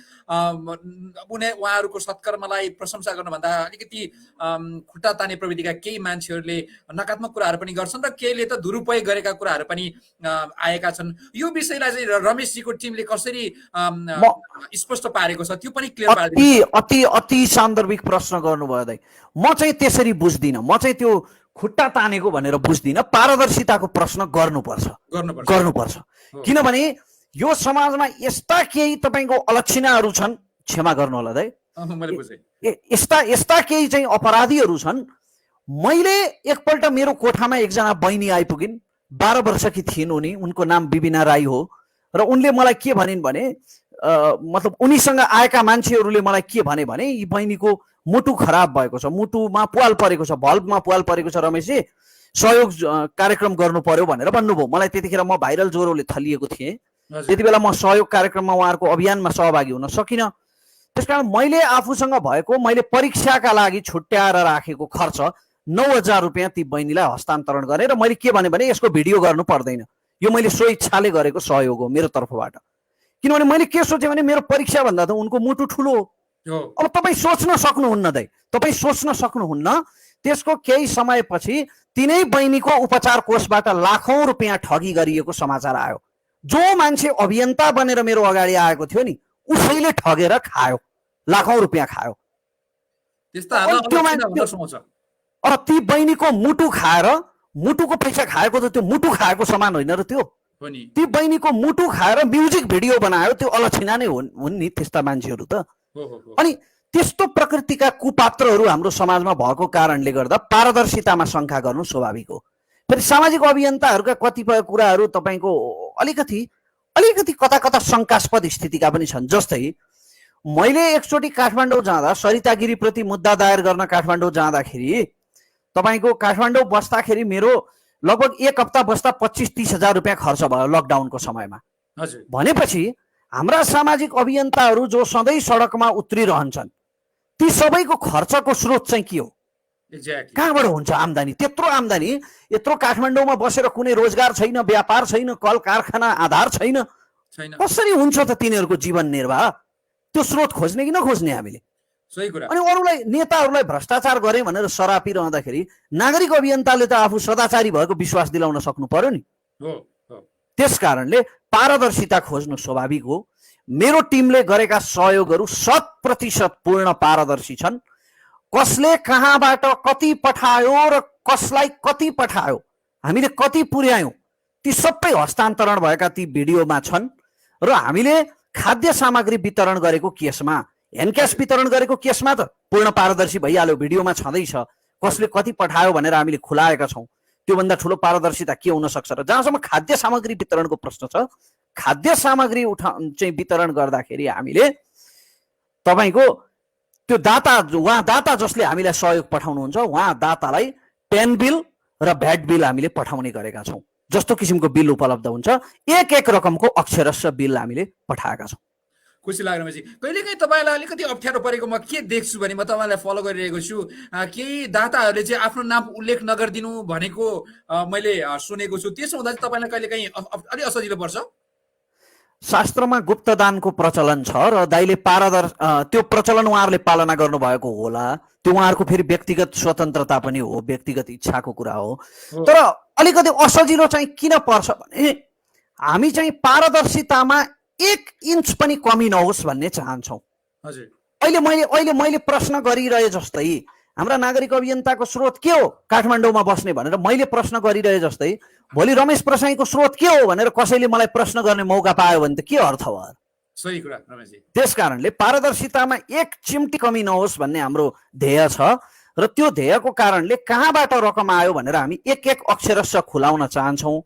उहाँहरूको सत्कर्मलाई प्रशंसा गर्नुभन्दा अलिकति खुट्टा ताने प्रविधिका केही मान्छेहरूले नकारात्मक कुराहरू पनि गर्छन् र केहीले त दुरुपयोग गरेका कुराहरू पनि आएका छन्। यो विषयलाई चाहिँ रमेशजीको टिमले कसरी स्पष्ट पारेको छ, त्यो पनि क्लियर पारिदिनु। अति सान्दर्भिक प्रश्न गर्नुभयो दाइ। म चाहिँ त्यसरी बुझ्दिनँ, म चाहिँ त्यो खुट्टा तानेको भनेर बुझ्दिनँ। पारदर्शिताको प्रश्न गर्नुपर्छ। किनभने यो समाजमा यस्ता केही तपाईँको अलक्षिणाहरू छन्, क्षमा गर्नु होला दाइ, यस्ता केही चाहिँ अपराधीहरू छन्। मैले एकपल्ट मेरो कोठामा एकजना बहिनी आइपुगिन्, 12 वर्षकी थिइन् उनी, उनको नाम बिबिना राई हो। र उनले मलाई के भनिन् भने, मतलब उनीसँग आएका मान्छेहरूले मलाई के भने यी बहिनीको मुटु खराब भएको छ, मुटुमा पुवाल परेको छ, भल्भमा पुवाल परेको छ, रमेशजी सहयोग कार्यक्रम गर्नु पर्यो भनेर भन्नुभयो मलाई। त्यतिखेर म भाइरल ज्वरोले थलिएको थिएँ, त्यति बेला म सहयोग कार्यक्रममा उहाँहरूको अभियानमा सहभागी हुन सकिनँ। त्यसकारण मैले आफूसँग भएको, मैले परीक्षाका लागि छुट्याएर राखेको खर्च 9,000 रुपियाँ ती बहिनीलाई हस्तान्तरण गरेँ र मैले के भने यसको भिडियो गर्नु पर्दैन, यो मैले स्वइच्छाले गरेको सहयोग हो मेरो तर्फबाट। किनभने मैले के सोचेँ भने मेरो परीक्षा भन्दा त उनको मुटु ठुलो हो। अब तपाईँ सोच्न सक्नुहुन्न दाइ, तपाईँ सोच्न सक्नुहुन्न, त्यसको केही समयपछि तिनै बहिनीको उपचार कोषबाट लाखौं रुपियाँ ठगी गरिएको समाचार आयो। जो मान्छे अभियन्ता बनेर मेरो अगाडि आएको थियो नि, उसैले ठगेर खायो, लाखौं रुपियाँ खायो। ती बहिनीको मुटु खाएर मुटुको पैसा खाएको त त्यो मुटु खाएको समान होइन र त्यो हो नि ती बहिनीको मुटु खाएर म्युजिक भिडियो बनायो त्यो अलक्षिणा नै हुन् नि त्यस्ता मान्छेहरू त हो अनि त्यस्तो प्रकृतिका कुपात्रहरू हाम्रो समाजमा भएको कारणले गर्दा पारदर्शितामा शङ्का गर्नु स्वाभाविक हो फेरि सामाजिक अभियन्ताहरूका कतिपय कुराहरू तपाईँको अलिकति कता कता शङ्कास्पद स्थितिका पनि छन् जस्तै मैले एकचोटि काठमाडौँ जाँदा सरिता गिरीप्रति मुद्दा दायर गर्न काठमाडौँ जाँदाखेरि तपाईँको काठमाडौँ बस्दाखेरि मेरो लगभग 1 हप्ता बस्दा 25-30 हजार रुपियाँ खर्च भयो लकडाउनको समयमा हजुर भनेपछि हाम्रा सामाजिक अभियन्ताहरू जो सधैँ सडकमा उत्रिरहन्छन् ती सबैको खर्चको स्रोत चाहिँ के हो एक्ज्याक्टली कहाँबाट हुन्छ आम्दानी त्यत्रो आम्दानी यत्रो काठमाडौँमा बसेर कुनै रोजगार छैन व्यापार छैन कल कारखाना आधार छैन छैन कसरी हुन्छ त तिनीहरूको जीवन निर्वाह त्यो स्रोत खोज्ने कि नखोज्ने हामीले सही कुरा अनि अरूलाई नेताहरूलाई भ्रष्टाचार गरे भनेर सरापिरहँदाखेरि नागरिक अभियन्ताले त आफू सदाचारी भएको विश्वास दिलाउन सक्नु पर्यो नि हो त्यस कारणले पारदर्शिता खोज्नु स्वाभाविक हो मेरो टिमले गरेका सहयोगहरू 100% पूर्ण पारदर्शी छन् कसले कहाँबाट कति पठायो र कसलाई कति पठायो हामीले कति पुर्यायौं ती सबै हस्तान्तरण भएका ती भिडियोमा छन् र हामीले खाद्य सामग्री वितरण गरेको केसमा ह्यान्ड वितरण गरेको केसमा त पूर्ण पारदर्शी भइहाल्यो भिडियोमा छँदैछ कसले कति पठायो भनेर हामीले खुलाएका छौं त्योभन्दा ठुलो पारदर्शिता के हुन सक्छ र जहाँसम्म खाद्य सामग्री वितरणको प्रश्न छ खाद्य सामग्री चाहिँ वितरण गर्दाखेरि हामीले तपाईको त्यो दाता जसले हामीलाई सहयोग पठाउनुहुन्छ उहाँ दातालाई पेन बिल र भ्याट बिल हामीले पठाउने गरेका छौं जस्तो किसिमको बिल उपलब्ध हुन्छ एक रकमको अक्षरश बिल हामीले पठाएका छौं खुसी लाग्यो रमेशजी कहिलेकाहीँ तपाईँलाई अलिकति अप्ठ्यारो परेको म के देख्छु भने म तपाईँलाई फलो गरिरहेको छु केही दाताहरूले चाहिँ आफ्नो नाम उल्लेख नगरिदिनु भनेको मैले सुनेको छु त्यसो हुँदा चाहिँ तपाईँलाई कहिलेकाहीँ अलि असजिलो पर्छ शास्त्रमा गुप्तदानको प्रचलन छ र दाइले त्यो प्रचलन उहाँहरूले पालना गर्नुभएको होला त्यो उहाँहरूको फेरि व्यक्तिगत स्वतन्त्रता पनि हो व्यक्तिगत इच्छाको कुरा हो तर अलिकति असजिलो चाहिँ किन पर्छ भने हामी चाहिँ पारदर्शितामा 1 इन्च पनि कमी नहोस् भन्ने चाहन्छौं हजुर अहिले मैले प्रश्न गरिरहे जस्तै हाम्रा नागरिक अभियन्ताको स्रोत के हो काठमाडौँमा बस्ने भनेर मैले प्रश्न गरिरहे जस्तै भोलि रमेश प्रसाईको स्रोत के हो भनेर कसैले मलाई प्रश्न गर्ने मौका पायो भने त के अर्थ भयो सही कुरा रमेशजी त्यसकारणले पारदर्शितामा 1 चिम्टी कमी नहोस् भन्ने हाम्रो ध्येय छ र त्यो ध्येयको कारणले कहाँबाट रकम आयो भनेर हामी एक अक्षरश खुलाउन चाहन्छौं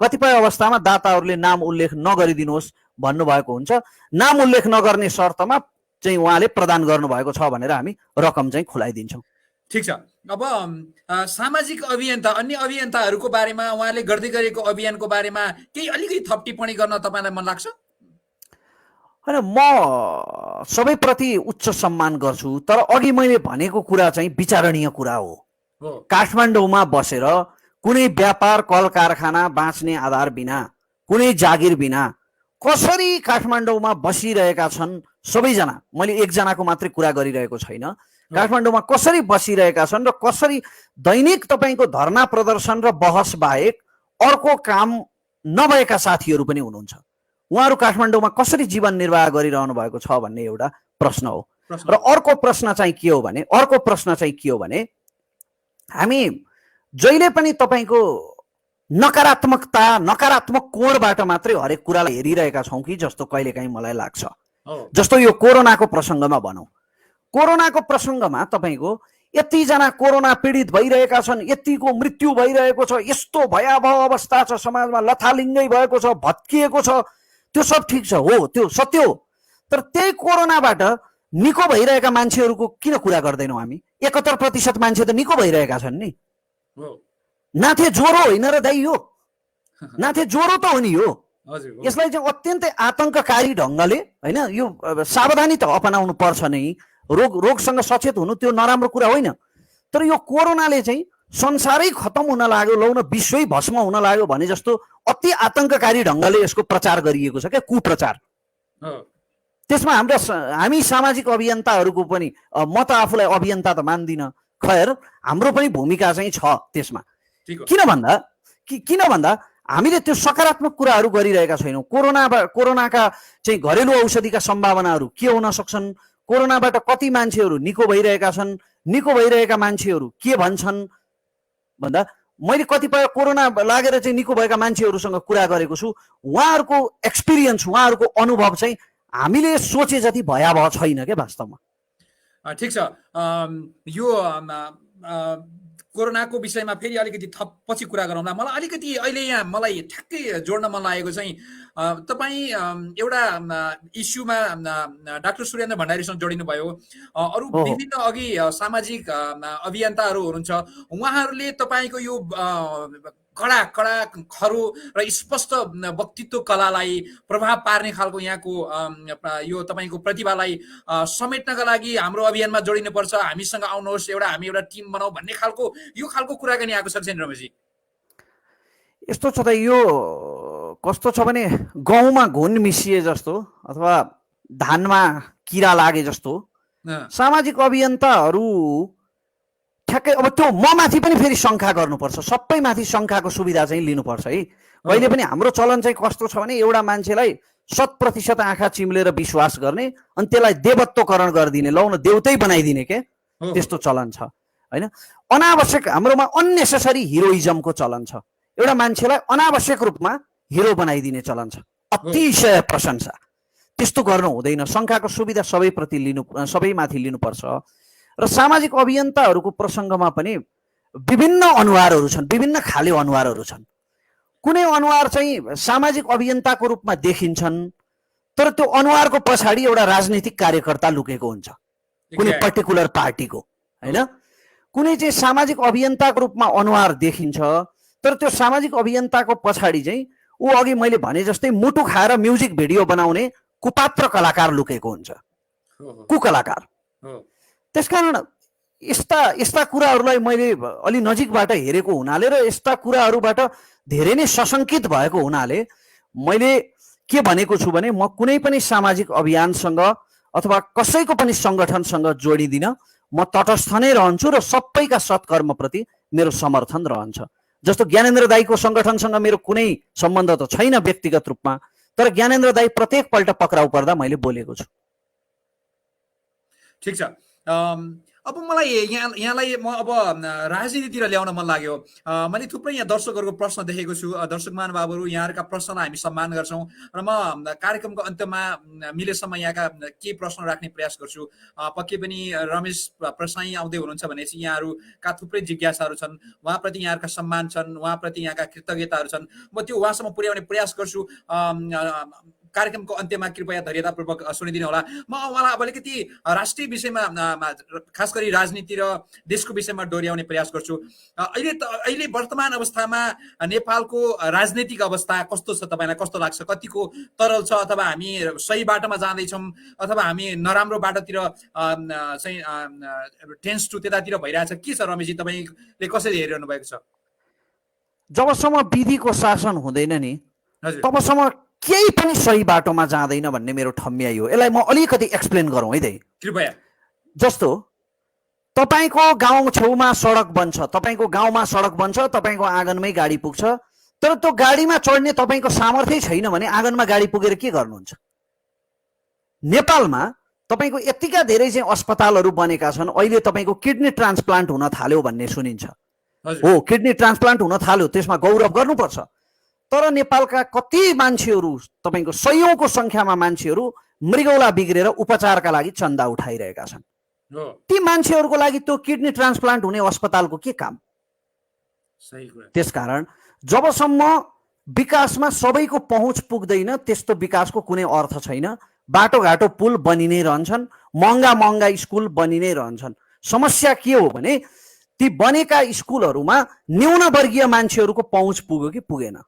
कतिपय अवस्थामा दाताहरूले नाम उल्लेख नगरिदिनुहोस् भन्नुभएको हुन्छ नाम उल्लेख नगर्ने शर्तमा चाहिँ उहाँले प्रदान गर्नुभएको छ भनेर हामी रकम चाहिँ खुलाइदिन्छौं ठिक छ अब सामाजिक अभियन्ता अन्य अभियन्ताहरूको बारेमा उहाँले गर्दै गरेको अभियानको बारेमा केही अलिकति थप टिप्पणी गर्न तपाईलाई मन लाग्छ हैन म सबैप्रति उच्च सम्मान गर्छु तर अघि मैले भनेको कुरा चाहिँ विचारणीय कुरा हो काठमाडौँमा बसेर कुनै व्यापार कल कारखाना बाँच्ने आधार बिना कुनै जागिर बिना कसरी काठमाडौँमा बसिरहेका छन् सबैजना मैले एकजनाको मात्रै कुरा गरिरहेको छैन काठमाडौँमा कसरी बसिरहेका छन् र कसरी दैनिक तपाईको धरना प्रदर्शन र बहस बाहेक अर्को काम नभएका साथीहरू पनि हुनुहुन्छ उहाँहरू काठमाडौँमा कसरी जीवन निर्वाह गरिरहनु भएको छ भन्ने एउटा प्रश्न हो र अर्को प्रश्न चाहिँ के हो भने हामी जहिले पनि तपाईको नकारात्मक कोणबाट मात्रै हरेक कुरालाई हेरिरहेका छौं कि जस्तो कहिलेकाहीँ मलाई लाग्छ जस्तो यो कोरोनाको प्रसङ्गमा भनौं कोरोनाको प्रसङ्गमा तपाईको यतिजना कोरोना पीडित भइरहेका छन् यतिको मृत्यु भइरहेको छ यस्तो भयावह अवस्था छ समाजमा लथालिङ्गै भएको छ भत्किएको छ त्यो सब ठीक छ हो त्यो सत्य हो तर त्यही कोरोनाबाट निको भइरहेका मान्छेहरूको किन कुरा गर्दैनौं हामी 71% मान्छे त निको भइरहेका छन् नि नाथे ज्वरो होइन र दाइ यो नाथे ज्वरो त हो नि यो यसलाई चाहिँ अत्यन्तै आतंककारी ढंगले हैन यो सावधानी त अपनाउनु पर्छ नै रोगसँग सचेत हुनु त्यो नराम्रो कुरा होइन तर यो कोरोनाले चाहिँ संसारै खतम हुन लाग्यो लौ न विश्वै भस्म हुन लाग्यो भने जस्तो अति आतंककारी ढंगले यसको प्रचार गरिएको छ क्या कुप्रचार त्यसमा हामी सामाजिक अभियन्ताहरूको पनि म त आफूलाई अभियन्ता त मान्दिन खैर हाम्रो पनि भूमिका चाहिँ छ त्यसमा किन भन्दा हामीले त्यो सकारात्मक कुराहरू गरिरहेका छैनौं कोरोनाका चाहिँ घरेलु औषधिका सम्भावनाहरू के हुन सक्छन् कोरोनाबाट कति मान्छेहरू निको भइरहेका छन् निको भइरहेका मान्छेहरू के भन्छन् भन्दा मैले कतिपय कोरोना लागेर चाहिँ निको भएका मान्छेहरूसँग कुरा गरेको छु, उहाँहरूको एक्सपिरियन्स, उहाँहरूको अनुभव चाहिँ हामीले सोचे जति भयावह छैन क्या वास्तवमा। ठिक छ, यो कोरोनाको विषयमा फेरि अलिकति थप पछि कुरा गरौँला। मलाई अलिकति अहिले यहाँ मलाई ठ्याक्कै जोड्न मन लागेको चाहिँ तपाईँ एउटा इस्युमा डाक्टर सुरेन्द्र भण्डारीसँग जोडिनु भयो। अरू विभिन्न अघि सामाजिक अभियन्ताहरू हुनुहुन्छ, उहाँहरूले तपाईँको यो कडा कडा खरो र स्पष्ट वक्तित्व कलालाई प्रभाव पार्ने खालको यहाँको यो तपाईँको प्रतिभालाई समेट्नका लागि हाम्रो अभियानमा जोडिनुपर्छ, हामीसँग आउनुहोस्, हामी एउटा टिम बनाऊ भन्ने खालको यो खालको कुराकानी आएको छ छैन रमेशजी? यस्तो छ त, यो कस्तो छ भने गहुँमा घुन मिसिए जस्तो अथवा धानमा किरा लागे जस्तो सामाजिक अभियन्ताहरू ठ्याक्कै अब त्यो म माथि पनि फेरि शङ्का गर्नुपर्छ, सबै माथि शङ्काको सुविधा चाहिँ लिनुपर्छ है। कहिले पनि हाम्रो चलन चाहिँ कस्तो छ भने एउटा मान्छेलाई 100% आँखा चिम्लेर विश्वास गर्ने अनि त्यसलाई देवत्वकरण गरिदिने, लौ न देवतै बनाइदिने के, त्यस्तो चलन छ होइन। अनावश्यक हाम्रोमा अननेसेसरी हिरोइजमको चलन छ, एउटा मान्छेलाई अनावश्यक रूपमा हिरो बनाइदिने चलन छ, अतिशय प्रशंसा, त्यस्तो गर्नु हुँदैन। शङ्काको सुविधा सबैमाथि लिनुपर्छ। र सामाजिक अभियन्ताहरूको प्रसङ्गमा पनि विभिन्न अनुहारहरू छन्, विभिन्न खाले अनुहारहरू छन्। कुनै अनुहार चाहिँ सामाजिक अभियन्ताको रूपमा देखिन्छन्, तर त्यो अनुहारको पछाडि एउटा राजनीतिक कार्यकर्ता लुकेको हुन्छ, कुनै पर्टिकुलर पार्टीको होइन। कुनै चाहिँ सामाजिक अभियन्ताको रूपमा अनुहार देखिन्छ, तर त्यो सामाजिक अभियन्ताको पछाडि चाहिँ ऊ अघि मैले भने जस्तै मुटु खाएर म्युजिक भिडियो बनाउने कुपात्र कलाकार लुकेको हुन्छ, कुकलाकार। त्यसकारण यस्ता कुराहरूलाई मैले अलि नजिकबाट हेरेको हुनाले र यस्ता कुराहरूबाट धेरै नै सशङ्कित भएको हुनाले मैले के भनेको छु भने म कुनै पनि सामाजिक अभियानसँग अथवा कसैको पनि सङ्गठनसँग जोडिदिन, म तटस्थ नै रहन्छु र सबैका सत्कर्मप्रति मेरो समर्थन रहन्छ। जस्तो ज्ञानेन्द्र दाईको सङ्गठनसँग मेरो कुनै सम्बन्ध त छैन व्यक्तिगत रूपमा, तर ज्ञानेन्द्र दाई प्रत्येक पल्ट पक्राउ पर्दा मैले बोलेको छु। ठिक छ, अब मलाई यहाँलाई म अब राजनीतितिर ल्याउन मन लाग्यो। मैले थुप्रै यहाँ दर्शकहरूको प्रश्न देखेको छु। दर्शक महानुभावहरू, यहाँहरूका प्रश्नलाई हामी सम्मान गर्छौँ र म कार्यक्रमको अन्त्यमा मिलेसम्म यहाँका केही प्रश्न राख्ने प्रयास गर्छु। पक्कै पनि रमेश प्रसाई आउँदै हुनुहुन्छ भनेपछि यहाँहरूका थुप्रै जिज्ञासाहरू छन्, उहाँप्रति यहाँहरूका सम्मान छन्, उहाँप्रति यहाँका कृतज्ञताहरू छन्। म त्यो उहाँसम्म पुर्याउने प्रयास गर्छु। कार्यक्रमको अन्त्यमा कृपया धैर्यतापूर्वक सुनिदिनु होला। म उहाँलाई अब अलिकति राष्ट्रिय विषयमा, खास गरी राजनीति र देशको विषयमा डोर्याउने प्रयास गर्छु। अहिले वर्तमान अवस्थामा नेपालको राजनीतिक अवस्था कस्तो छ, तपाईँलाई कस्तो लाग्छ? कतिको तरल छ, अथवा हामी सही बाटोमा जाँदैछौँ, अथवा हामी नराम्रो बाटोतिर चाहिँ टेन्स टु त्यतातिर भइरहेछ? के छ रमेशजी, तपाईँले कसरी हेरिरहनु भएको छ? जबसम्म विधिको शासन हुँदैन नि तबसम्म केही पनि सही बाटोमा जाँदैन भन्ने मेरो ठम्याइ हो। यसलाई म अलिकति एक्सप्लेन गरौँ है दाइ, कृपया। जस्तो तपाईँको गाउँ छेउमा सडक बन्छ, तपाईँको गाउँमा सडक बन्छ, तपाईँको आँगनमै गाडी पुग्छ, तर त्यो गाडीमा चढ्ने तपाईँको सामर्थ्य छैन भने आँगनमा गाडी पुगेर के गर्नुहुन्छ? नेपालमा तपाईँको यतिका धेरै चाहिँ अस्पतालहरू बनेका छन्। अहिले तपाईँको किडनी ट्रान्सप्लान्ट हुन थाल्यो भन्ने सुनिन्छ। हो, किडनी ट्रान्सप्लान्ट हुन थाल्यो, त्यसमा गौरव गर्नुपर्छ। तर नेपालका कति मान्छेहरू, तपाईँको सयौंको संख्यामा मान्छेहरू मृगौला बिग्रेर उपचारका लागि चन्दा उठाइरहेका छन्। ती मान्छेहरूको लागि त्यो किडनी ट्रान्सप्लान्ट हुने अस्पतालको के काम? त्यसकारण जबसम्म विकासमा सबैको पहुँच पुग्दैन त्यस्तो विकासको कुनै अर्थ छैन। बाटोघाटो पुल बनि नै रहन्छन्, महँगा महँगा स्कुल बनि नै रहन्छन्। समस्या के हो भने ती बनेका स्कुलहरूमा न्यून वर्गीय मान्छेहरूको पहुँच पुग्यो कि पुगेन?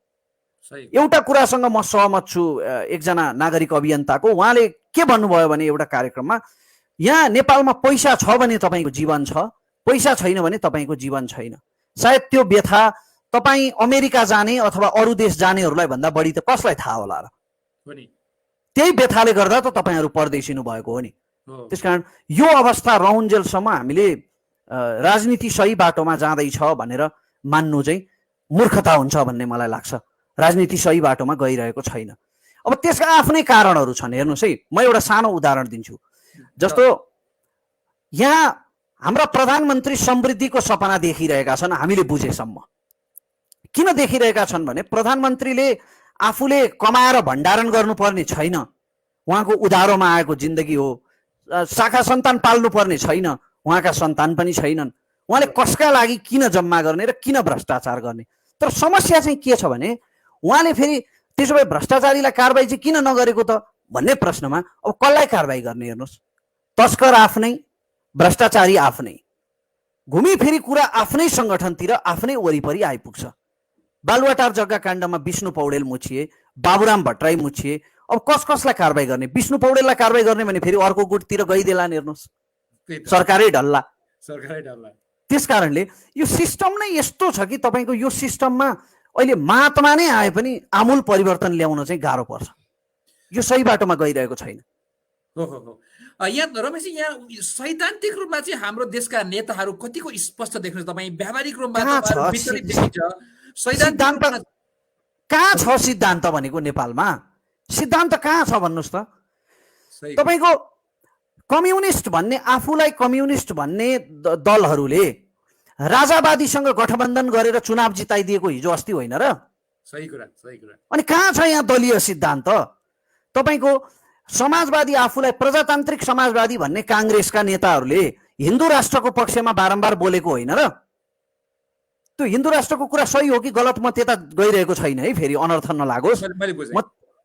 एउटा कुरासँग म सहमत छु एकजना नागरिक अभियन्ताको। उहाँले के भन्नुभयो भने एउटा कार्यक्रममा, यहाँ नेपालमा पैसा छ भने तपाईँको जीवन छ, पैसा छैन भने तपाईँको जीवन छैन। सायद त्यो व्यथा तपाईँ अमेरिका जाने अथवा अरू देश जानेहरूलाई भन्दा बढी त कसलाई थाहा होला र? त्यही व्यथाले गर्दा त तपाईँहरू परदेशिनु भएको हो नि। त्यसकारण यो अवस्था रहउन्जेलसम्म हामीले राजनीति सही बाटोमा जाँदैछ भनेर मान्नु चाहिँ मूर्खता हुन्छ भन्ने मलाई लाग्छ। राजनीति सही बाटोमा गइरहेको छैन। अब त्यसका आफ्नै कारणहरू छन्। हेर्नुहोस् है, म एउटा सानो उदाहरण दिन्छु। जस्तो यहाँ हाम्रा प्रधानमन्त्री समृद्धिको सपना देखिरहेका छन् हामीले बुझेसम्म, किन देखिरहेका छन् भने प्रधानमन्त्रीले आफूले कमाएर भण्डारण गर्नुपर्ने छैन, उहाँको उधारोमा आएको जिन्दगी हो, शाखा सन्तान पाल्नुपर्ने छैन, उहाँका सन्तान पनि छैनन्, उहाँले कसका लागि किन जम्मा गर्ने र किन भ्रष्टाचार गर्ने। तर समस्या चाहिँ के छ भने उहाँले फेरि त्यसो भए भ्रष्टाचारीलाई कारबाही चाहिँ किन नगरेको त भन्ने प्रश्नमा अब कसलाई कारबाही गर्ने हेर्नुहोस्, तस्कर आफ्नै, भ्रष्टाचारी आफ्नै, घुमी फेरि कुरा आफ्नै सङ्गठनतिर आफ्नै वरिपरि आइपुग्छ। बालुवाटार जग्गा काण्डमा विष्णु पौडेल मुछिए, बाबुराम भट्टराई मुछिए, अब कसलाई कारबाही गर्ने? विष्णु पौडेललाई कारबाही गर्ने भने फेरि अर्को गुटतिर गइदेलान् हेर्नुहोस्, सरकारै ढल्ला। त्यस कारणले यो सिस्टम नै यस्तो छ कि तपाईँको यो सिस्टममा अहिले महात्मा नै आए पनि आमूल परिवर्तन ल्याउन चाहिँ गाह्रो पर्छ, यो सही बाटोमा गइरहेको छैन। यहाँ रमेशजी, यहाँ सैद्धान्तिक रूपमा चाहिँ हाम्रो देशका नेताहरू कतिको स्पष्ट देख्नुहुन्छ तपाईँ? व्यावहारिक रूपमा सिद्धान्त कहाँ छ? सिद्धान्त भनेको नेपालमा सिद्धान्त कहाँ छ भन्नुहोस् त? तपाईँको कम्युनिस्ट भन्ने, आफूलाई कम्युनिस्ट भन्ने दलहरूले राजावादीसँग गठबन्धन गरेर चुनाव जिताइदिएको हिजो अस्ति होइन र? सही कुरा। अनि कहाँ छ यहाँ दलीय सिद्धान्त? तपाईँको समाजवादी, आफूलाई प्रजातान्त्रिक समाजवादी भन्ने काङ्ग्रेसका नेताहरूले हिन्दू राष्ट्रको पक्षमा बारम्बार बोलेको होइन र? त्यो हिन्दू राष्ट्रको कुरा सही हो कि गलत म त्यता गइरहेको छैन है, फेरि अनर्थ नलागोस्,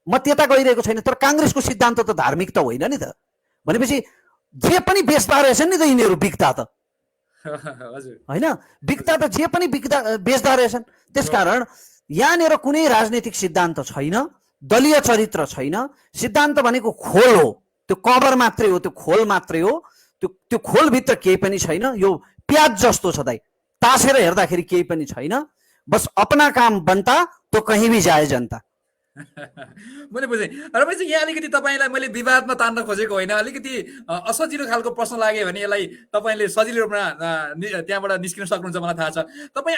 म त्यता गइरहेको छैन। तर काङ्ग्रेसको सिद्धान्त त धार्मिक त होइन नि त। भनेपछि जे पनि बेच्दा रहेछन् नि त यिनीहरू, बिक्दा त होइन, बिक्दा त जे पनि बेच्दा रहेछन्। त्यसकारण यहाँनिर कुनै राजनीतिक सिद्धान्त छैन, दलीय चरित्र छैन। सिद्धान्त भनेको खोल हो, त्यो कभर मात्रै हो, त्यो खोल मात्रै हो। त्यो खोलभित्र केही पनि छैन। यो प्याज जस्तो छ दाइ, तासेर हेर्दाखेरि केही पनि छैन। बस अपना काम बनता तो कहीँ भी जाए जनता। मैले बुझेँ। रमेशजी, यहाँ अलिकति तपाईँलाई मैले विवादमा तान्न खोजेको होइन, अलिकति असजिलो खालको प्रश्न लाग्यो भने यसलाई तपाईँले सजिलो रूपमा त्यहाँबाट निस्किन सक्नुहुन्छ, मलाई थाहा छ। तपाईँ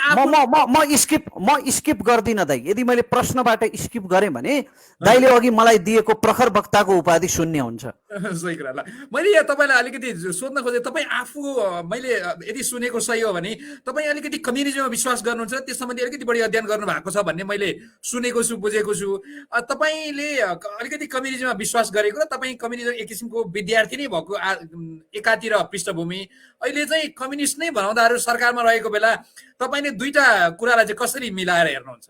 म स्किप गर्दिनँ दाइ। यदि मैले प्रश्नबाट स्किप गरेँ भने दाइले अघि मलाई दिएको प्रखर वक्ताको उपाधि शून्य हुन्छ। सही कुरा। ल, मैले यहाँ तपाईँलाई अलिकति सोध्न खोजेँ, तपाईँ आफू, मैले यदि सुनेको सही हो भने तपाईँ अलिकति कम्युनिजममा विश्वास गर्नुहुन्छ, त्यस सम्बन्धी अलिकति बढी अध्ययन गर्नु भएको छ भन्ने मैले सुनेको छु, बुझेको छु। तपाईँले अलिकति कम्युनिजममा विश्वास गरेको र तपाईँ कम्युनिजम एक किसिमको विद्यार्थी नै भएको एकातिर पृष्ठभूमि, अहिले चाहिँ कम्युनिस्ट नै भनाउँदाहरू सरकारमा रहेको बेला तपाईँले दुईटा कुरालाई चाहिँ कसरी मिलाएर हेर्नुहुन्छ?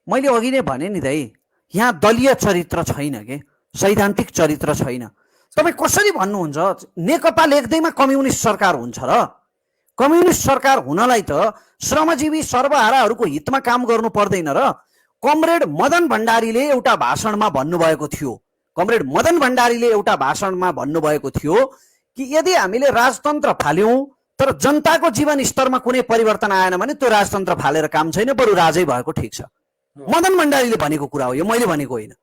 मैले अघि नै भने नि दाइ, यहाँ दलीय चरित्र छैन के, सैद्धान्तिक चरित्र छैन। तपाईँ कसरी भन्नुहुन्छ नेकपा लेख्दैमा कम्युनिस्ट सरकार हुन्छ र? कम्युनिस्ट सरकार हुनलाई त श्रमजीवी सर्वहाराहरूको हितमा काम गर्नु पर्दैन र? कमरेड मदन भण्डारीले एउटा भाषणमा भन्नुभएको थियो, कमरेड मदन भण्डारीले एउटा भाषणमा भन्नुभएको थियो कि यदि हामीले राजतन्त्र फाल्यौं तर जनताको जीवन स्तरमा कुनै परिवर्तन आएन भने त्यो राजतन्त्र फालेर काम छैन, बरु राजै भएको ठिक छ। मदन भण्डारीले भनेको कुरा हो यो, मैले भनेको होइन।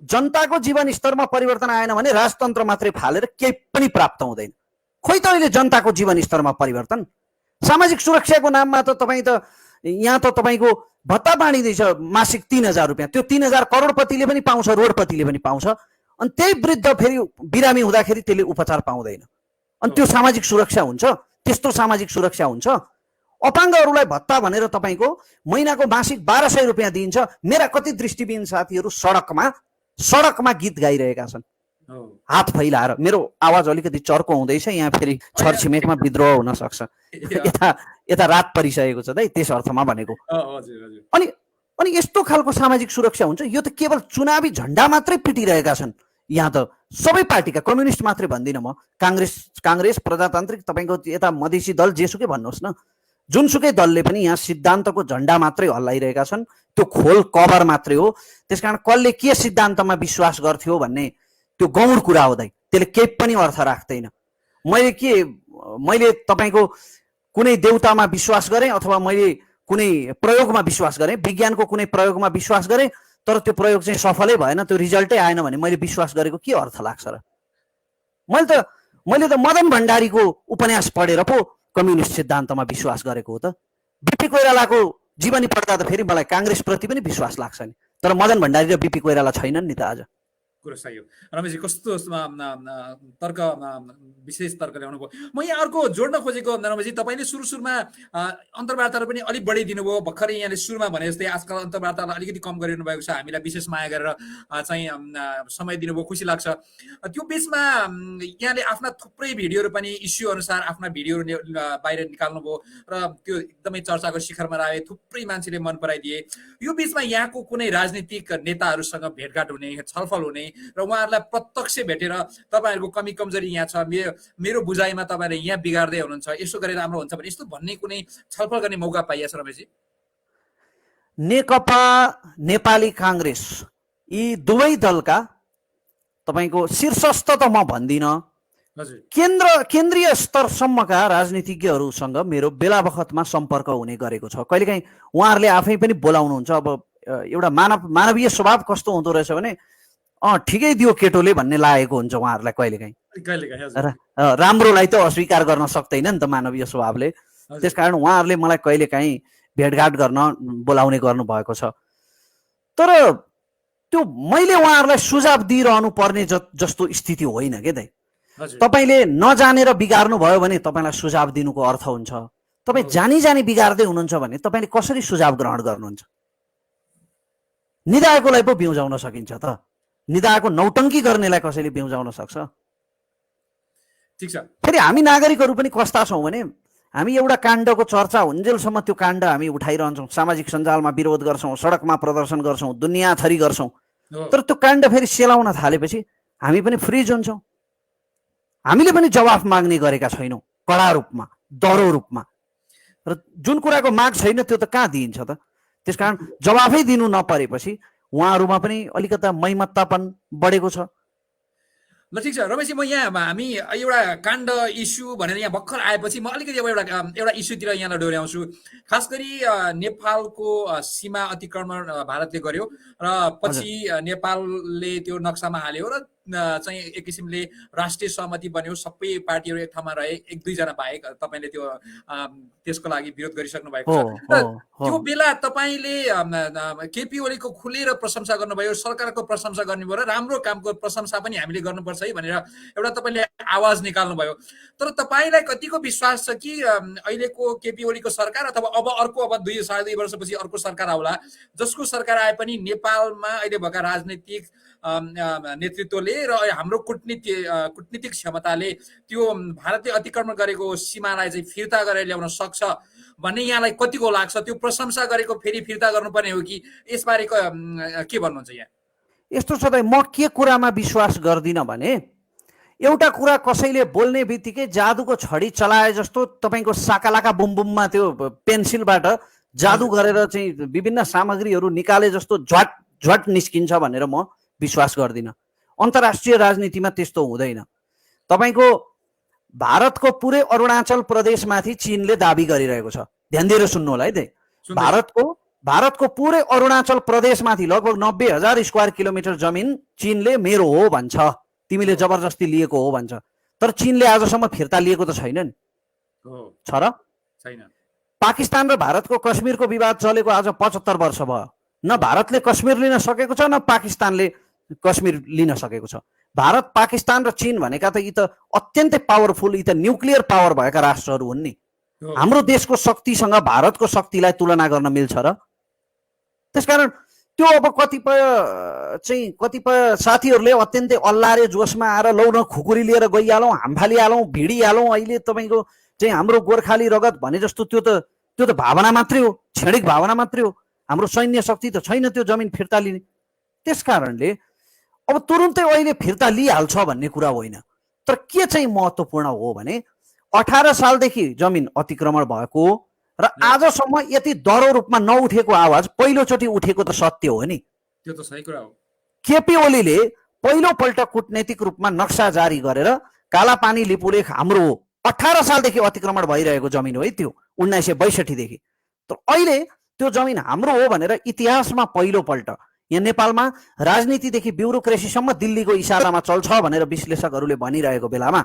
जनताको जीवन स्तरमा परिवर्तन आएन भने राजतन्त्र मात्रै फालेर केही पनि प्राप्त हुँदैन। खोइ त अहिले जनताको जीवन स्तरमा परिवर्तन, सामाजिक सुरक्षाको नाममा त तपाईँ त यहाँ त तपाईँको भत्ता बाँडिँदैछ मासिक 3,000 रुपियाँ। त्यो 3,000 करोडपतिले पनि पाउँछ, रोडपतिले पनि पाउँछ, अनि त्यही वृद्ध फेरि बिरामी हुँदाखेरि त्यसले उपचार पाउँदैन। अनि त्यो सामाजिक सुरक्षा हुन्छ? त्यस्तो सामाजिक सुरक्षा हुन्छ? अपाङ्गहरूलाई भत्ता भनेर तपाईँको महिनाको मासिक 1,200 रुपियाँ दिइन्छ। मेरा कति दृष्टिविहीन साथीहरू सडकमा गीत गाइरहेका छन् हात फैलाएर। मेरो आवाज अलिकति चर्को हुँदैछ, यहाँ फेरि छरछिमेकमा विद्रोह हुन सक्छ, यता रात परिसकेको छ दाइ, त्यस अर्थमा भनेको। अनि यस्तो खालको सामाजिक सुरक्षा हुन्छ? यो त केवल चुनावी झन्डा मात्रै पिटिरहेका छन् यहाँ त सबै पार्टीका। कम्युनिस्ट मात्रै भन्दिनँ म, काङ्ग्रेस प्रजातान्त्रिक, तपाईँको यता मधेसी दल जेसुकै भन्नुहोस् न, जुनसुकै दलले पनि यहाँ सिद्धान्तको झन्डा मात्रै हल्लाइरहेका छन्। त्यो खोल कभर मात्रै हो। त्यसकारण कसले के सिद्धान्तमा विश्वास गर्थ्यो भन्ने त्यो गौण कुरा हो दाइ, त्यसले केही पनि अर्थ राख्दैन। मैले तपाईँको कुनै देउतामा विश्वास गरेँ अथवा मैले कुनै प्रयोगमा विश्वास गरेँ, विज्ञानको कुनै प्रयोगमा विश्वास गरेँ, तर त्यो प्रयोग चाहिँ सफलै भएन, त्यो रिजल्टै आएन भने मैले विश्वास गरेको के अर्थ लाग्छ र? मैले त मदन भण्डारीको उपन्यास पढेर पो कम्युनिस्ट सिद्धान्तमा विश्वास गरेको हो त। बिपी कोइरालाको जीवनी पढ्दा त फेरि मलाई काङ्ग्रेसप्रति पनि विश्वास लाग्छ नि, तर मदन भण्डारी र बिपी कोइराला छैनन् नि त आज। कुरो सही हो। रमेशजी कस्तो तर्क विशेष तर्क ल्याउनु भयो। म यहाँ अर्को जोड्न खोजेको रमेशजी, तपाईँले सुरुमा अन्तर्वार्ताहरू पनि अलिक बढी दिनुभयो। भर्खरै यहाँले सुरुमा भने जस्तै आजकल अन्तर्वार्तालाई अलिकति कम गरिदिनु भएको छ, हामीलाई विशेष माया गरेर चाहिँ समय दिनुभयो, खुसी लाग्छ। त्यो बिचमा यहाँले आफ्ना थुप्रै भिडियोहरू पनि इस्यु अनुसार आफ्ना भिडियोहरू बाहिर निकाल्नुभयो र त्यो एकदमै चर्चाको शिखरमा रहे, थुप्रै मान्छेले मन पराइदिए। यो बिचमा यहाँको कुनै राजनीतिक नेताहरूसँग भेटघाट हुने, छलफल हुने र उहाँहरूलाई प्रत्यक्ष भेटेर तपाईँहरूको कमी कमजोरी यहाँ छ, मेरो बुझाइमा तपाईँले यहाँ बिगार्दै हुनुहुन्छ, यसो गरेर राम्रो हुन्छ भने यस्तो भन्ने कुनै छलफल गर्ने मौका पाइएको छ रमेशजी? नेकपा नेपाली काङ्ग्रेस यी दुवै दलका तपाईँको शीर्षस्थ त म भन्दिनँ, केन्द्रीय स्तरसम्मका राजनीतिज्ञहरूसँग मेरो बेला बखतमा सम्पर्क हुने गरेको छ। कहिलेकाहीँ उहाँहरूले आफै पनि बोलाउनुहुन्छ। अब एउटा मानवीय स्वभाव कस्तो हुँदो रहेछ भने ठिकै दियो केटोले भन्ने लागेको हुन्छ उहाँहरूलाई कहिलेकाहीँ। राम्रोलाई त अस्वीकार गर्न सक्दैन नि त मानवीय स्वभावले। त्यसकारण उहाँहरूले मलाई कहिलेकाहीँ भेटघाट गर्न बोलाउने गर्नुभएको छ। तर त्यो मैले उहाँहरूलाई सुझाव दिइरहनु पर्ने जस्तो स्थिति होइन के दाइ। तपाईँले नजानेर बिगार्नु भयो भने तपाईँलाई सुझाव दिनुको अर्थ हुन्छ। तपाईँ जानी बिगार्दै हुनुहुन्छ भने तपाईँले कसरी सुझाव ग्रहण गर्नुहुन्छ? निदाएकोलाई पो बिउजाउन सकिन्छ त? निदाएको नौटङ्की गर्नेलाई कसैले बिउजाउन सक्छ? ठिक छ। फेरि हामी नागरिकहरू पनि कस्ता छौँ भने हामी एउटा काण्डको चर्चा हुन्जेलसम्म त्यो काण्ड हामी उठाइरहन्छौँ, सामाजिक सञ्जालमा विरोध गर्छौँ, सडकमा प्रदर्शन गर्छौँ, दुनियाँ थरी गर्छौँ। तर त्यो काण्ड फेरि सेलाउन थालेपछि हामी पनि फ्रिज हुन्छौँ। हामीले पनि जवाफ माग्ने गरेका छैनौँ कडा रूपमा, दह्रो रूपमा। र जुन कुराको माग छैन त्यो त कहाँ दिइन्छ त? त्यसकारण जवाफै दिनु नपरेपछि उहाँहरूमा पनि अलिकता मैमत्तापन बढेको छ। ल ठिक छ रमेशजी, म यहाँ हामी एउटा काण्ड इस्यु भनेर यहाँ भर्खर आएपछि म अलिकति अब एउटा इस्युतिर यहाँलाई डोर्याउँछु। खास गरी नेपालको सीमा अतिक्रमण भारतले गर्यो र पछि नेपालले त्यो नक्सामा हाल्यो र चाहिँ एक किसिमले राष्ट्रिय सहमति बन्यो, सबै पार्टीहरू एक ठाउँमा रहे, एक दुईजना बाहेक। तपाईँले त्यो त्यसको लागि विरोध गरिसक्नु भएको छ। त्यो बेला तपाईँले केपी ओलीको खुलेर प्रशंसा गर्नुभयो, सरकारको प्रशंसा गर्नुभयो र राम्रो कामको प्रशंसा पनि हामीले गर्नुपर्छ है भनेर एउटा तपाईँले आवाज निकाल्नुभयो। तर तपाईँलाई कतिको विश्वास छ कि अहिलेको केपी ओलीको सरकार अथवा अब 2-2.5 वर्षपछि अर्को सरकार आउला, जसको सरकार आए पनि नेपालमा अहिले भएका राजनीतिक नेतृत्वले र हाम्रो कूटनीतिक क्षमताले त्यो भारतले अतिक्रमण गरेको सीमालाई चाहिँ फिर्ता गरेर ल्याउन सक्छ भन्ने यहाँलाई कतिको लाग्छ? त्यो प्रशंसा गरेको फेरि फिर्ता गर्नुपर्ने हो कि यसबारे के भन्नुहुन्छ यहाँ? यस्तो छ त, म के कुरामा विश्वास गर्दिनँ भने एउटा कुरा कसैले बोल्ने बित्तिकै जादुको छडी चलाए जस्तो तपाईँको साकालाका बुमबुममा त्यो पेन्सिलबाट जादु गरेर चाहिँ विभिन्न सामग्रीहरू निकाले जस्तो झट निस्किन्छ भनेर म विश्वास गर्दिनँ। अन्तर्राष्ट्रिय राजनीतिमा त्यस्तो हुँदैन। तपाईँको भारतको पुरै अरुणाचल प्रदेशमाथि चीनले दाबी गरिरहेको छ। ध्यान दिएर सुन्नु होला है त। भारतको पुरै अरुणाचल प्रदेशमाथि लगभग 90,000 स्क्वायर किलोमिटर जमिन चीनले मेरो हो भन्छ, तिमीले जबरजस्ती लिएको हो भन्छ। तर चीनले आजसम्म फिर्ता लिएको त छैन नि, छ र छैन? पाकिस्तान र भारतको कश्मीरको विवाद चलेको आज 75 वर्ष भयो। न भारतले कश्मीर लिन सकेको छ, न पाकिस्तानले कश्मीर लिन सकेको छ। भारत, पाकिस्तान र चीन भनेका त यी त अत्यन्तै पावरफुल, यी त न्युक्लियर पावर भएका राष्ट्रहरू हुन् नि। हाम्रो देशको शक्तिसँग भारतको शक्तिलाई तुलना गर्न मिल्छ र? त्यसकारण त्यो अब कतिपय साथीहरूले अत्यन्तै अल्लारे जोसमा आएर लौ न खुकुरी लिएर गइहालौँ, हामफालिहालौँ, भिडिहालौँ, अहिले तपाईँको चाहिँ हाम्रो गोर्खाली रगत भने जस्तो त्यो त भावना मात्रै हो, क्षणिक भावना मात्रै हो। हाम्रो सैन्य शक्ति त छैन त्यो जमिन फिर्ता लिने। त्यसकारणले अब तुरुन्तै अहिले फिर्ता लिइहाल्छ भन्ने कुरा होइन। तर के चाहिँ महत्त्वपूर्ण हो भने 18 सालदेखि जमिन अतिक्रमण भएको र आजसम्म यति दह्रो रूपमा नउठेको आवाज पहिलोचोटि उठेको त सत्य हो नि। त्यो त सही कुरा हो। केपी ओलीले पहिलोपल्ट कूटनैतिक रूपमा नक्सा जारी गरेर कालापानी लिपुलेख हाम्रो 18 सालदेखि अतिक्रमण भइरहेको जमिन हो है त्यो, 1962 देखि। तर अहिले त्यो जमिन हाम्रो हो भनेर इतिहासमा पहिलोपल्ट यहाँ नेपालमा राजनीतिदेखि ब्युरोक्रेसीसम्म दिल्लीको इसारामा चल्छ भनेर विश्लेषकहरूले भनिरहेको बेलामा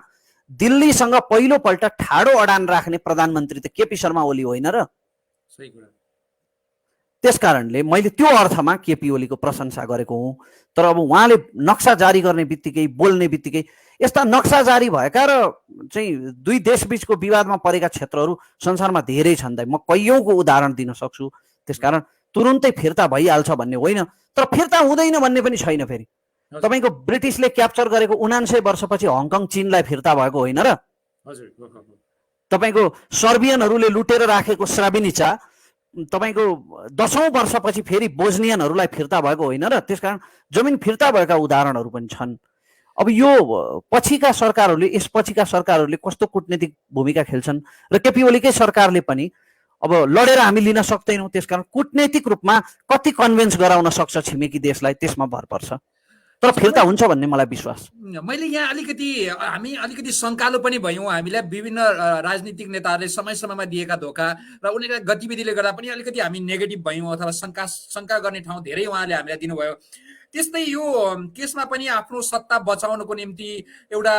दिल्लीसँग पहिलोपल्ट ठाडो अडान राख्ने प्रधानमन्त्री त केपी शर्मा ओली होइन र? सही कुरा। त्यसकारणले मैले त्यो अर्थमा केपी ओलीको प्रशंसा गरेको हुँ। तर अब उहाँले नक्सा जारी गर्ने बित्तिकै, बोल्ने बित्तिकै यस्ता नक्सा जारी भएका र चाहिँ दुई देशबीचको विवादमा परेका क्षेत्रहरू संसारमा धेरै छन्। म कैयौँको उदाहरण दिन सक्छु। त्यसकारण तुरुन्तै फिर्ता भइहाल्छ भन्ने होइन, तर फिर्ता हुँदैन भन्ने पनि छैन। फेरि तपाईँको ब्रिटिसले क्याप्चर गरेको 79 वर्षपछि हङकङ चीनलाई फिर्ता भएको होइन र? तपाईँको सर्बियनहरूले लुटेर राखेको स्राबिनिचा तपाईँको 10औं वर्षपछि फेरि बोस्नियनहरूलाई फिर्ता भएको होइन र? त्यसकारण जमिन फिर्ता भएका उदाहरणहरू पनि छन्। अब यो पछिका सरकारहरूले, यसपछिका सरकारहरूले कस्तो कूटनीतिक भूमिका खेल्छन् र केपी ओलीकै सरकारले पनि अब लडेर हामी लिन सक्दैनौँ। त्यसकारण कूटनैतिक रूपमा कति कन्भिन्स गराउन सक्छ छिमेकी देशलाई, त्यसमा भर पर्छ। तर फिर्ता हुन्छ भन्ने मलाई विश्वास। मैले यहाँ हामी अलिकति शङ्कालु पनि भयौँ। हामीलाई विभिन्न राजनीतिक नेताहरूले समय समयमा दिएका धोका र उनीहरूका गतिविधिले गर्दा पनि अलिकति हामी नेगेटिभ भयौँ अथवा शङ्का गर्ने ठाउँ धेरै उहाँले हामीलाई दिनुभयो। त्यस्तै यो केसमा पनि आफ्नो सत्ता बचाउनको निम्ति एउटा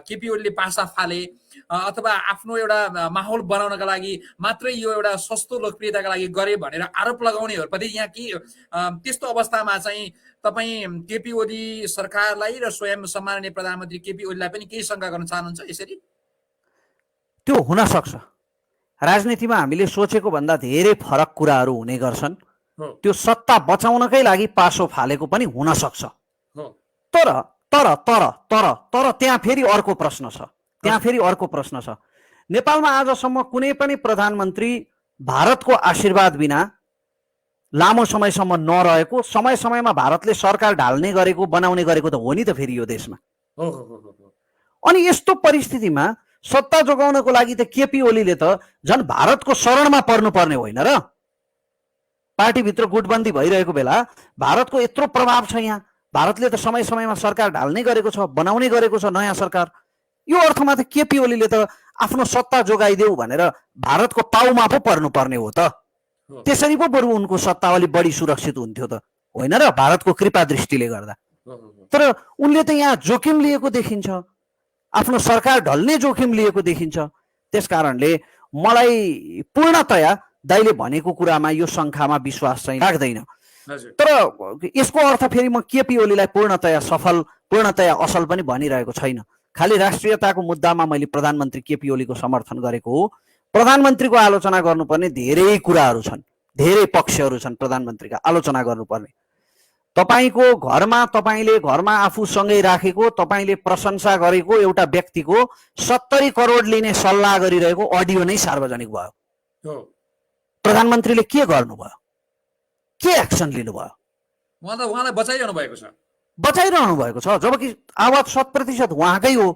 केपी ओलीले पासा फाले अथवा आफ्नो एउटा माहौल बनाउनका लागि मात्रै यो एउटा सस्तो लोकप्रियताका लागि गरे भनेर आरोप लगाउनेहरूप्रति यहाँ के त्यस्तो अवस्थामा चाहिँ तपाईँ केपी ओली सरकारलाई र स्वयं सम्माननीय प्रधानमन्त्री केपी ओलीलाई पनि केही शङ्का गर्न चाहनुहुन्छ यसरी? त्यो हुन सक्छ। राजनीतिमा हामीले सोचेको भन्दा धेरै फरक कुराहरू हुने गर्छन्। त्यो सत्ता बचाउनकै लागि पासो फालेको पनि हुन सक्छ। तर तर तर तर तर त्यहाँ फेरि अर्को प्रश्न छ। नेपालमा आजसम्म कुनै पनि प्रधानमन्त्री भारतको आशीर्वाद बिना लामो समयसम्म नरहेको, समय समयमा भारतले सरकार ढाल्ने गरेको, बनाउने गरेको त हो नि त फेरि यो देशमा। अनि यस्तो परिस्थितिमा सत्ता जोगाउनको लागि त केपी ओलीले त झन् भारतको शरणमा पर्नुपर्ने होइन र? पार्टीभित्र गुटबन्दी भइरहेको बेला भारतको यत्रो प्रभाव छ यहाँ। भारतले त समय समयमा सरकार ढाल्ने गरेको छ, बनाउने गरेको छ नयाँ सरकार। यो अर्थमा त केपी ओलीले त आफ्नो सत्ता जोगाइदेऊ भनेर भारतको पाउमा पो पर्नुपर्ने हो त। त्यसरी पो बरु उनको सत्ता अलि बढी सुरक्षित हुन्थ्यो त, होइन र? भारतको कृपा दृष्टिले गर्दा। तर उनले त यहाँ जोखिम लिएको देखिन्छ, आफ्नो सरकार ढल्ने जोखिम लिएको देखिन्छ। त्यसकारणले मलाई पूर्णतया दाइले भनेको कुरामा, यो शङ्कामा विश्वास चाहिँ राख्दैन। तर यसको अर्थ फेरि म केपी ओलीलाई पूर्णतया सफल, पूर्णतया असल पनि भनिरहेको छैन। खालि राष्ट्रियताको मुद्दामा मैले प्रधानमन्त्री केपी ओलीको समर्थन गरेको हो। प्रधानमन्त्रीको आलोचना गर्नुपर्ने धेरै कुराहरू छन्, धेरै पक्षहरू छन् प्रधानमन्त्रीका आलोचना गर्नुपर्ने। तपाईँको घरमा, तपाईँले घरमा आफूसँगै राखेको, तपाईँले प्रशंसा गरेको एउटा व्यक्तिको 70 करोड लिने सल्लाह गरिरहेको अडियो नै सार्वजनिक भयो। प्रधानमन्त्रीले के गर्नुभयो? के एक्सन लिनुभयो? उहाँलाई बचाइरहनु भएको छ। जबकि आवाज 100% उहाँकै हो।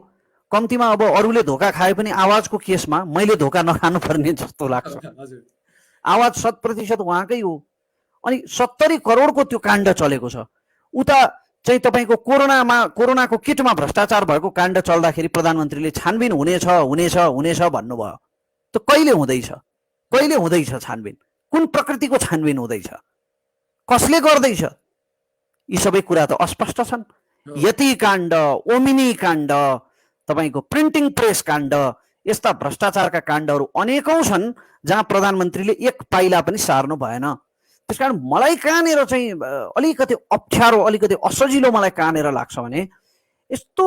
कम्तीमा अब अरूले धोका खाए पनि आवाजको केसमा मैले धोका नखानु पर्ने जस्तो लाग्छ। आवाज 100% उहाँकै हो। अनि 70 करोडको त्यो काण्ड चलेको छ। उता चाहिँ तपाईँको कोरोनाको किटमा भ्रष्टाचार भएको काण्ड चल्दाखेरि प्रधानमन्त्रीले छानबिन हुनेछ भन्नुभयो। त कहिले हुँदैछ छानबिन? कुन प्रकृतिको छानबिन हुँदैछ? कसले गर्दैछ? यी सबै कुरा त अस्पष्ट छन्। यति काण्ड, ओमिनी काण्ड, तपाईँको प्रिन्टिङ प्रेस काण्ड, यस्ता भ्रष्टाचारका काण्डहरू अनेकौं छन् जहाँ प्रधानमन्त्रीले एक पाइला पनि सार्नु भएन। त्यसकारण मलाई कहाँनिर चाहिँ अलिकति अप्ठ्यारो, अलिकति असजिलो मलाई कहाँनिर लाग्छ भने यस्तो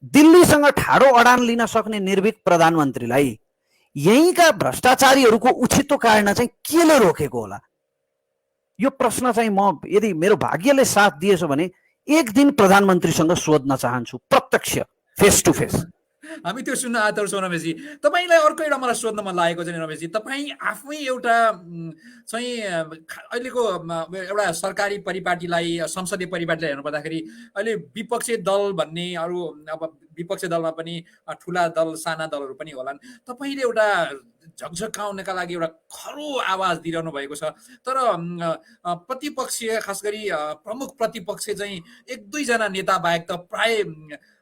दिल्लीसँग ठाडो अडान लिन सक्ने निर्भीक प्रधानमन्त्रीलाई यहीँका भ्रष्टाचारीहरूको उछितो काट्न चाहिँ केले रोकेको होला? यो प्रश्न चाहिँ म यदि मेरो भाग्यले साथ दिएछ भने एक दिन प्रधानमन्त्रीसँग सोध्न चाहन्छु, प्रत्यक्ष, फेस टु फेस। हामी त्यो सुन्न आतुर छौँ रमेशजी। तपाईँलाई अर्को एउटा मलाई सोध्न मन लागेको चाहिँ रमेशजी, तपाईँ आफै एउटा चाहिँ अहिलेको एउटा सरकारी परिपाटीलाई, संसदीय परिपाटीलाई हेर्नु पर्दाखेरि अहिले विपक्षी दल भन्ने, अरू अब विपक्षी दलमा पनि ठुला दल, साना दलहरू पनि होलान्। तपाईँले एउटा झकझकाउनका लागि एउटा खरो आवाज दिइरहनु भएको छ। तर प्रतिपक्षीय, खास गरी प्रमुख प्रतिपक्ष चाहिँ 1-2 जना नेता बाहेक त प्राय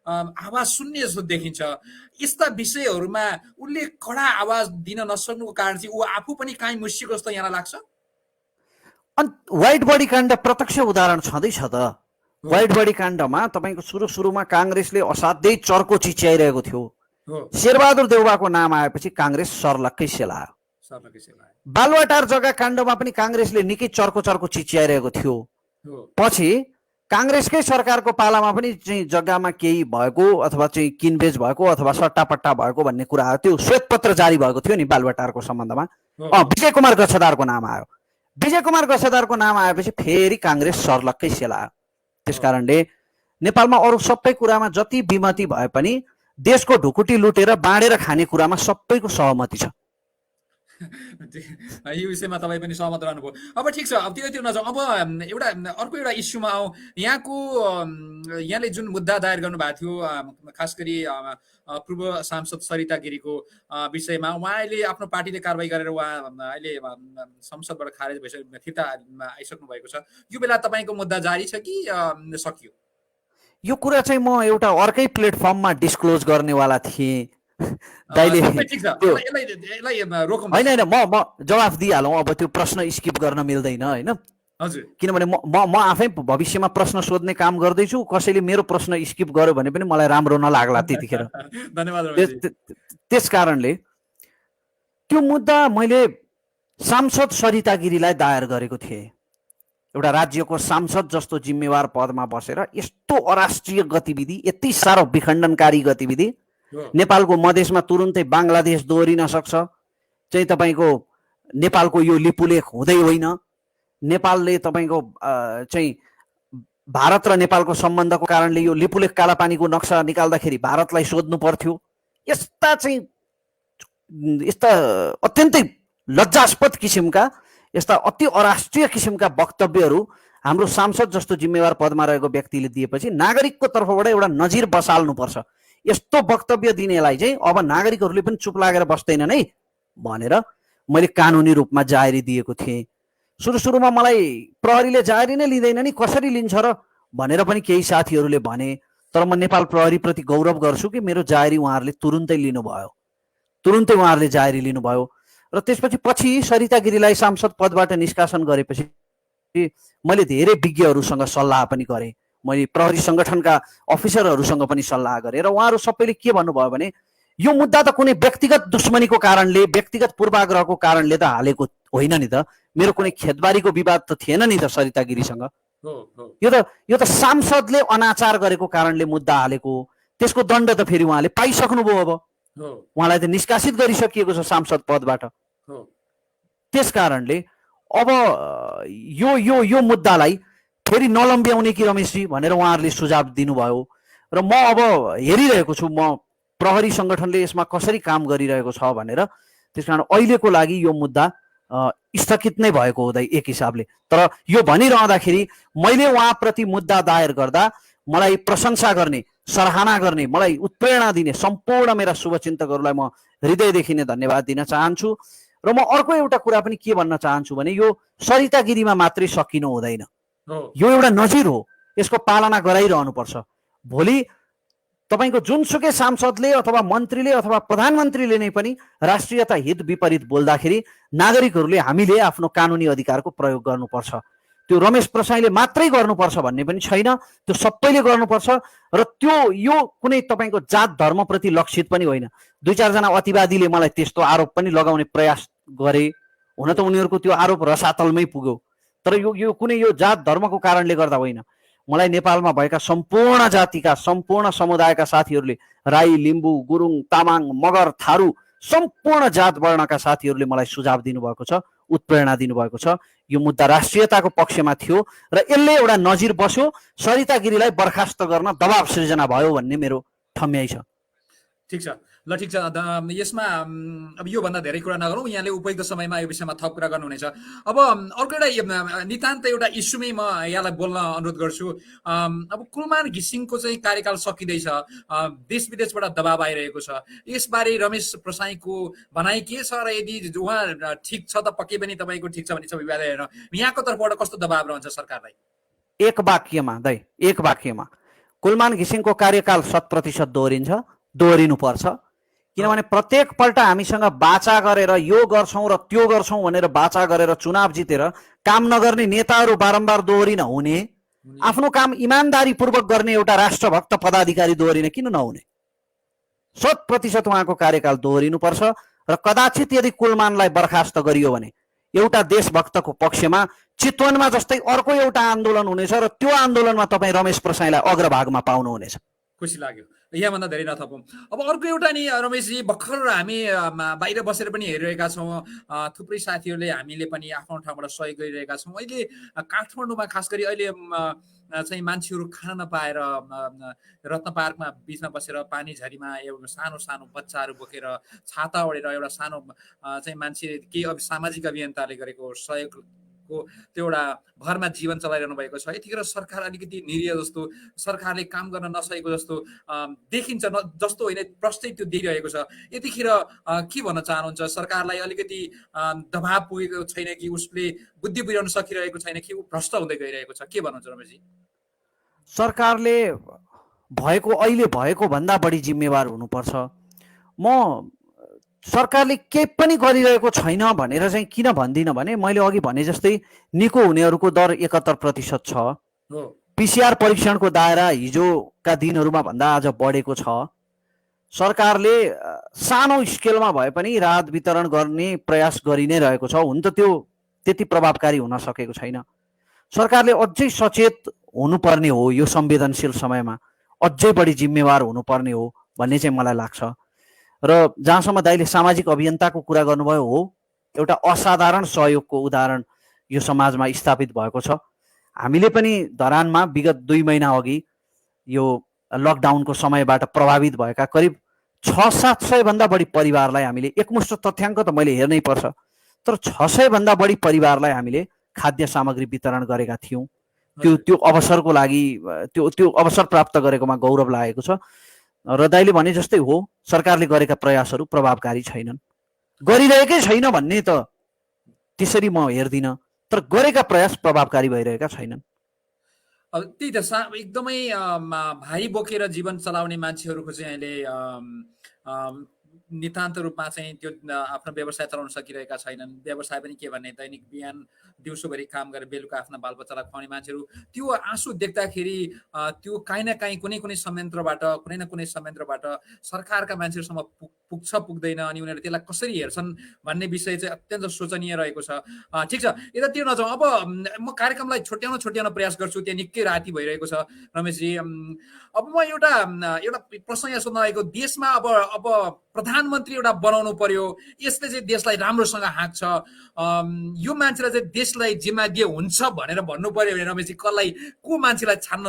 आवाज सुन्ने जस्तो देखिन्छ। यस्ता विषयहरूमा उनले कडा आवाज दिन नसक्नुको कारण चाहिँ ऊ आफू पनि काहीँ मुसिएको जस्तो यहाँ लाग्छ। अनि व्हाइट बडी काण्ड प्रत्यक्ष उदाहरण छँदैछ त। व्हाइट बडी काण्डमा तपाईँको सुरुमा काङ्ग्रेसले असाध्यै चर्को चिच्याइरहेको थियो। शेरबहादुर देउवाको नाम आएपछि काङ्ग्रेस सर्लक्कै सेलायो। सर्नकै सेवा बालुवाटार जग्गा काण्डमा पनि काङ्ग्रेसले निकै चर्को चर्को चिच्याइरहेको थियो। हो। पछि काङ्ग्रेसकै सरकारको पालामा पनि चाहिँ जग्गामा केही भएको अथवा चाहिँ किनबेच भएको अथवा सट्टापट्टा भएको भन्ने कुरा आयो। त्यो श्वेतपत्र जारी भएको थियो नि बालुवाटारको सम्बन्धमा। विजय कुमार गच्छदारको नाम आयो। विजय कुमार गच्छदारको नाम आएपछि फेरि काङ्ग्रेस सर्लक्कै सेलायो। त्यस कारणले नेपालमा अरू सबै कुरामा जति विमति भए पनि देशको ढुकुटी लुटेर बाँडेर खाने कुरामा सबैको सहमति छ। यो विषयमा तपाईँ पनि सहमत रहनुभयो। अब ठिक छ, अब त्यो नजाउँ। अब एउटा अर्को एउटा इस्युमा आउँ। यहाँले जुन मुद्दा दायर गर्नुभएको थियो, खास गरी पूर्व सांसद सरिता गिरीको विषयमा, उहाँले आफ्नो पार्टीले कारवाही गरेर उहाँ अहिले संसदबाट खारेज भइसक्नु, फिर्ता आइसक्नु भएको छ। यो बेला तपाईँको मुद्दा जारी छ कि सकियो? यो कुरा चाहिँ म एउटा अर्कै प्लेटफर्ममा डिस्क्लोज गर्नेवाला थिएँ। दाइले होइन होइन म जवाफ दिइहालौँ। अब त्यो प्रश्न स्किप गर्न मिल्दैन होइन, हजुर। किनभने म आफै भविष्यमा प्रश्न सोध्ने काम गर्दैछु। कसैले मेरो प्रश्न स्किप गर्यो भने पनि मलाई राम्रो नलाग्ला त्यतिखेर। धन्यवाद। त्यस कारणले त्यो मुद्दा मैले सांसद सरिता गिरीलाई दायर गरेको थिएँ। एउटा राज्यको सांसद जस्तो जिम्मेवार पदमा बसेर यस्तो अराष्ट्रिय गतिविधि, यति साह्रो विखण्डनकारी गतिविधि, नेपालको मधेसमा तुरुन्तै बङ्गलादेश दोहोरिन सक्छ चाहिँ तपाईँको नेपालको यो लिपुलेख हुँदै होइन। नेपालले तपाईँको चाहिँ भारत र नेपालको सम्बन्धको कारणले यो लिपुलेख कालापानीको नक्सा निकाल्दाखेरि भारतलाई सोध्नु पर्थ्यो। यस्ता चाहिँ यस्ता अत्यन्तै लज्जास्पद किसिमका, यस्ता अति अराष्ट्रिय किसिमका वक्तव्यहरू हाम्रो सांसद जस्तो जिम्मेवार पदमा रहेको व्यक्तिले दिएपछि नागरिकको तर्फबाट एउटा नजिर बसाल्नुपर्छ। यस्तो वक्तव्य दिनेलाई चाहिँ अब नागरिकहरूले पनि चुप लागेर बस्दैनन् है भनेर मैले कानुनी रूपमा जाहेरी दिएको थिएँ। सुरुमा मलाई प्रहरीले जाहेरी नै लिँदैन नि, कसरी लिन्छ र भनेर पनि केही साथीहरूले भने। तर म नेपाल प्रहरीप्रति गौरव गर्छु कि मेरो जाहेरी उहाँहरूले तुरुन्तै लिनुभयो, तुरुन्तै उहाँहरूले जाहेरी लिनुभयो। र त्यसपछि सरिता गिरीलाई सांसद पदबाट निष्कासन गरेपछि मैले धेरै विज्ञहरूसँग सल्लाह पनि गरेँ। मैले प्रहरी सङ्गठनका अफिसरहरूसँग पनि सल्लाह गरेँ र उहाँहरू सबैले के भन्नुभयो भने यो मुद्दा त कुनै व्यक्तिगत दुश्मनीको कारणले, व्यक्तिगत पूर्वाग्रहको कारणले त हालेको होइन नि त। मेरो कुनै खेतबारीको विवाद त थिएन नि त सरिता गिरीसँग। यो त सांसदले अनाचार गरेको कारणले मुद्दा हालेको। त्यसको दण्ड त फेरि उहाँले पाइसक्नुभयो। अब उहाँलाई त निष्कासित गरिसकिएको छ सांसद पदबाट। त्यस कारणले अब यो मुद्दालाई फेरि नलम्ब्याउने कि रमेशजी भनेर उहाँहरूले सुझाव दिनुभयो। र म अब हेरिरहेको छु म प्रहरी सङ्गठनले यसमा कसरी काम गरिरहेको छ भनेर। त्यस कारण अहिलेको लागि यो मुद्दा स्थगित नै भएको हुँदै एक हिसाबले। तर यो भनिरहँदाखेरि मैले उहाँप्रति मुद्दा दायर गर्दा मलाई प्रशंसा गर्ने, सराहना गर्ने, मलाई उत्प्रेरणा दिने सम्पूर्ण मेरा शुभचिन्तकहरूलाई म हृदयदेखि नै धन्यवाद दिन चाहन्छु। र म अर्को एउटा कुरा पनि के भन्न चाहन्छु भने यो सरिता गिरीमा मात्रै सकिनु हुँदैन। यो एउटा नजिर हो, यसको पालना गराइरहनुपर्छ। भोलि तपाईँको जुनसुकै सांसदले अथवा मन्त्रीले अथवा प्रधानमन्त्रीले नै पनि राष्ट्रियता हित विपरीत बोल्दाखेरि नागरिकहरूले हामीले आफ्नो कानुनी अधिकारको प्रयोग गर्नुपर्छ। त्यो रमेश प्रसाईले मात्रै गर्नुपर्छ भन्ने पनि छैन, त्यो सबैले गर्नुपर्छ। र त्यो यो कुनै तपाईँको जात धर्मप्रति लक्षित पनि होइन। 2-4 जना अतिवादीले मलाई त्यस्तो आरोप पनि लगाउने प्रयास गरे। हुन त उनीहरूको त्यो आरोप रसातलमै पुग्यो, तर यो कुनै यो जात धर्मको कारणले गर्दा होइन। मलाई नेपालमा भएका सम्पूर्ण जातिका, सम्पूर्ण समुदायका साथीहरूले, राई, लिम्बू, गुरुङ, तामाङ, मगर, थारू सम्पूर्ण जात वर्णका साथीहरूले मलाई सुझाव दिनुभएको छ, उत्प्रेरणा दिनुभएको छ। यो मुद्दा राष्ट्रियताको पक्षमा थियो र यसले एउटा नजिर बस्यो। सरिता गिरीलाई बर्खास्त गर्न दबाब सृजना भयो भन्ने मेरो ठम्याइ छ। ठिक छ, ल ठिक छ। यसमा अब योभन्दा धेरै कुरा नगरौँ, यहाँले उपयुक्त समयमा यो विषयमा थप कुरा गर्नुहुनेछ। अब अर्को एउटा नितान्त एउटा इस्युमै म यहाँलाई बोल्न अनुरोध गर्छु। अब कुलमान घिसिङको चाहिँ कार्यकाल सकिँदैछ, देश विदेशबाट दबाब आइरहेको छ। यसबारे रमेश प्रसाईको भनाइ के छ र यदि उहाँ ठिक छ त पक्कै पनि तपाईँको ठिक छ भन्ने छ विवाद हेर्न यहाँको तर्फबाट कस्तो दबाब रहन्छ सरकारलाई? एक वाक्यमा कुलमान घिसिङको कार्यकाल 100% दोहोरिनुपर्छ। किनभने प्रत्येक पल्ट हामीसँग बाचा गरेर यो गर्छौँ र त्यो गर्छौँ भनेर बाचा गरेर चुनाव जितेर काम नगर्ने नेताहरू बारम्बार दोहोरिन हुने, आफ्नो काम इमान्दारीपूर्वक गर्ने एउटा राष्ट्रभक्त पदाधिकारी दोहोरिन किन नहुने? 100% उहाँको कार्यकाल दोहोरिनुपर्छ र कदाचित यदि कुलमानलाई बर्खास्त गरियो भने एउटा देशभक्तको पक्षमा चितवनमा जस्तै अर्को एउटा आन्दोलन हुनेछ र त्यो आन्दोलनमा तपाईँ रमेश प्रसाईलाई अग्रभागमा पाउनुहुनेछ। खुसी लाग्यो। यहाँभन्दा धेरै नथपौँ। अब अर्को एउटा नि रमेशजी, भर्खर हामी बाहिर बसेर पनि हेरिरहेका छौँ, थुप्रै साथीहरूले हामीले पनि आफ्नो ठाउँबाट सहयोग गरिरहेका छौँ। अहिले काठमाडौँमा खास गरी अहिले चाहिँ मान्छेहरू खान नपाएर रत्न पार्कमा बिचमा बसेर पानी झरीमा एउटा सानो सानो बच्चाहरू बोकेर छाता ओढेर एउटा सानो चाहिँ मान्छे केही सामाजिक अभियन्ताले गरेको सहयोगको त्यो एउटा भरमा जीवन चलाइरहनु भएको छ। यतिखेर सरकार अलिकति निरीह जस्तो, सरकारले काम गर्न नसकेको जस्तो देखिन्छ, जस्तो होइन, प्रष्टै त्यो देखिरहेको छ। यतिखेर के भन्न चाहनुहुन्छ? सरकारलाई अलिकति दबाब पुगेको छैन कि उसले बुद्धि बुझाउन सकिरहेको छैन कि ऊ भ्रष्ट हुँदै गइरहेको छ? के भन्नुहुन्छ रमेशजी? सरकारले अहिले भएको भन्दा बढी जिम्मेवार हुनुपर्छ। म सरकारले केही पनि गरिरहेको छैन भनेर चाहिँ किन भन्दिनँ भने मैले अघि भने जस्तै निको हुनेहरूको दर 71% छ। पिसिआर परीक्षणको दायरा हिजोका दिनहरूमा भन्दा आज बढेको छ। सरकारले सानो स्केलमा भए पनि राहत वितरण गर्ने प्रयास गरि नै रहेको छ। हुन त त्यो त्यति प्रभावकारी हुन सकेको छैन। सरकारले अझै सचेत हुनुपर्ने हो, यो संवेदनशील समयमा अझै बढी जिम्मेवार हुनुपर्ने हो भन्ने चाहिँ मलाई लाग्छ। र जहाँसम्म दाइले सामाजिक अभियन्ताको कुरा गर्नुभयो, हो, एउटा असाधारण सहयोगको उदाहरण यो समाजमा स्थापित भएको छ। हामीले पनि धरानमा विगत 2 महिना अघि यो लकडाउनको समयबाट प्रभावित भएका करिब 600-700 भन्दा बढी परिवारलाई हामीले, एकमुष्ट तथ्याङ्क त मैले हेर्नै पर्छ, तर 600 भन्दा बढी परिवारलाई हामीले खाद्य सामग्री वितरण गरेका थियौँ। त्यो अवसरको लागि त्यो अवसर प्राप्त गरेकोमा गौरव लागेको छ। र दाइले भने जस्तै हो, सरकारले गरेका प्रयासहरू प्रभावकारी छैनन्। गरिरहेकै छैन भन्ने त त्यसरी म हेर्दिनँ, तर गरेका प्रयास प्रभावकारी भइरहेका छैनन्। अब त्यही त एकदमै भारी बोकेर जीवन चलाउने मान्छेहरूको चाहिँ अहिले नितान्त रूपमा चाहिँ त्यो आफ्नो व्यवसाय चलाउन सकिरहेका छैनन्। व्यवसाय पनि के भन्ने, दैनिक बिहान दिउँसोभरि काम गरेर बेलुका आफ्ना बालबच्चालाई खुवाउने मान्छेहरू, त्यो आँसु देख्दाखेरि त्यो काहीँ न काहीँ कुनै कुनै संयन्त्रबाट सरकारका मान्छेहरूसम्म पुग्छ पुग्दैन, अनि उनीहरूले त्यसलाई कसरी हेर्छन् भन्ने विषय चाहिँ अत्यन्त शोचनीय रहेको छ। ठिक छ, यतातिर नजाउँ। अब म कार्यक्रमलाई छुट्याउन प्रयास गर्छु, त्यहाँ निकै राति भइरहेको छ रमेशजी। अब म एउटा प्रश्न यहाँ सोध्न लागेको, देशमा अब प्रधानमन्त्री एउटा बनाउनु पर्यो, यसले चाहिँ देशलाई राम्रोसँग हाँक्छ, यो मान्छेलाई चाहिँ देशलाई जिम्मा दिए हुन्छ भनेर भन्नु पर्यो भने रमेशजी को मान्छेलाई छान्न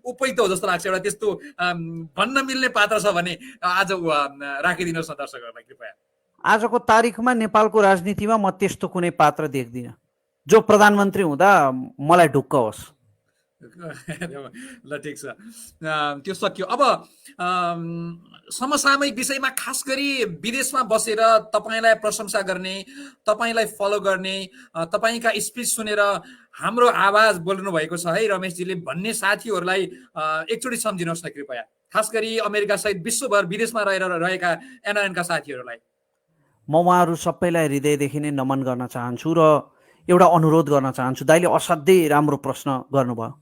उपयुक्त हो जस्तो लाग्छ? एउटा त्यस्तो भन्न मिल्ने पात्र छ भने आज राखिदिनुहोस् न दर्शकहरूलाई कृपया। आजको तारिखमा नेपालको राजनीतिमा म त्यस्तो कुनै पात्र देख्दिनँ जो प्रधानमन्त्री हुँदा मलाई ढुक्क होस्। ल ठिक छ, त्यो सक्यो। अब समसामयिक विषयमा खास गरी विदेशमा बसेर तपाईँलाई प्रशंसा गर्ने, तपाईँलाई फलो गर्ने, तपाईँका स्पिच सुनेर हाम्रो आवाज बोल्नु भएको छ है रमेशजीले भन्ने साथीहरूलाई एकचोटि सम्झिनुहोस् न कृपया, खास गरी अमेरिका सहित विश्वभर विदेशमा रहेका एनआरएनका साथीहरूलाई। म उहाँहरू सबैलाई हृदयदेखि नै नमन गर्न चाहन्छु र एउटा अनुरोध गर्न चाहन्छु। दाइले असाध्यै राम्रो प्रश्न गर्नुभयो।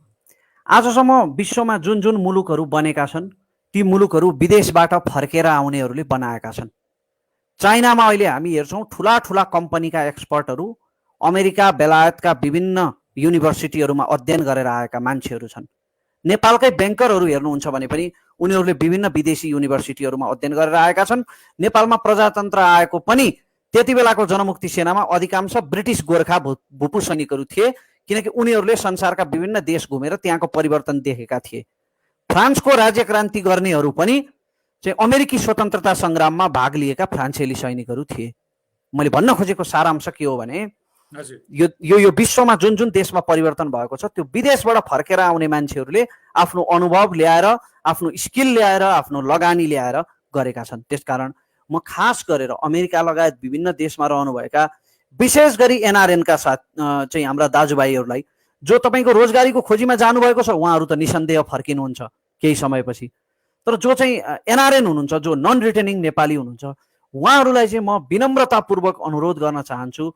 आजसम्म विश्वमा जुन जुन मुलुकहरू बनेका छन्, ती मुलुकहरू विदेशबाट फर्केर आउनेहरूले बनाएका छन्। चाइनामा अहिले हामी हेर्छौँ ठुला ठुला कम्पनीका एक्सपर्टहरू अमेरिका बेलायतका विभिन्न युनिभर्सिटीहरूमा अध्ययन गरेर आएका मान्छेहरू छन्। नेपालकै ब्याङ्करहरू हेर्नुहुन्छ भने पनि उनीहरूले विभिन्न विदेशी युनिभर्सिटीहरूमा अध्ययन गरेर आएका छन्। नेपालमा प्रजातन्त्र आएको पनि त्यति बेलाको जनमुक्ति सेनामा अधिकांश ब्रिटिस गोर्खा भूपू सैनिकहरू थिए, किनकि उनीहरूले संसारका विभिन्न देश घुमेर त्यहाँको परिवर्तन देखेका थिए। फ्रान्सको राज्य क्रान्ति गर्नेहरू पनि चाहिँ अमेरिकी स्वतन्त्रता सङ्ग्राममा भाग लिएका फ्रान्सेली सैनिकहरू थिए। मैले भन्न खोजेको सारांश के हो भने यो विश्वमा जुन जुन देशमा परिवर्तन भएको छ त्यो विदेशबाट फर्केर आउने मान्छेहरूले आफ्नो अनुभव ल्याएर, आफ्नो स्किल ल्याएर, आफ्नो लगानी ल्याएर गरेका छन्। त्यसकारण म खास गरेर अमेरिका लगायत विभिन्न देशमा रहनुभएका विशेष गरी एनआरएनका साथ चाहिँ हाम्रा दाजुभाइहरूलाई जो तपाईँको रोजगारीको खोजीमा जानुभएको छ, उहाँहरू त निसन्देह फर्किनुहुन्छ केही समयपछि, तर जो चाहिँ एनआरएन हुनुहुन्छ, जो नन रिटर्निङ नेपाली हुनुहुन्छ, उहाँहरूलाई चाहिँ म विनम्रतापूर्वक अनुरोध गर्न चाहन्छु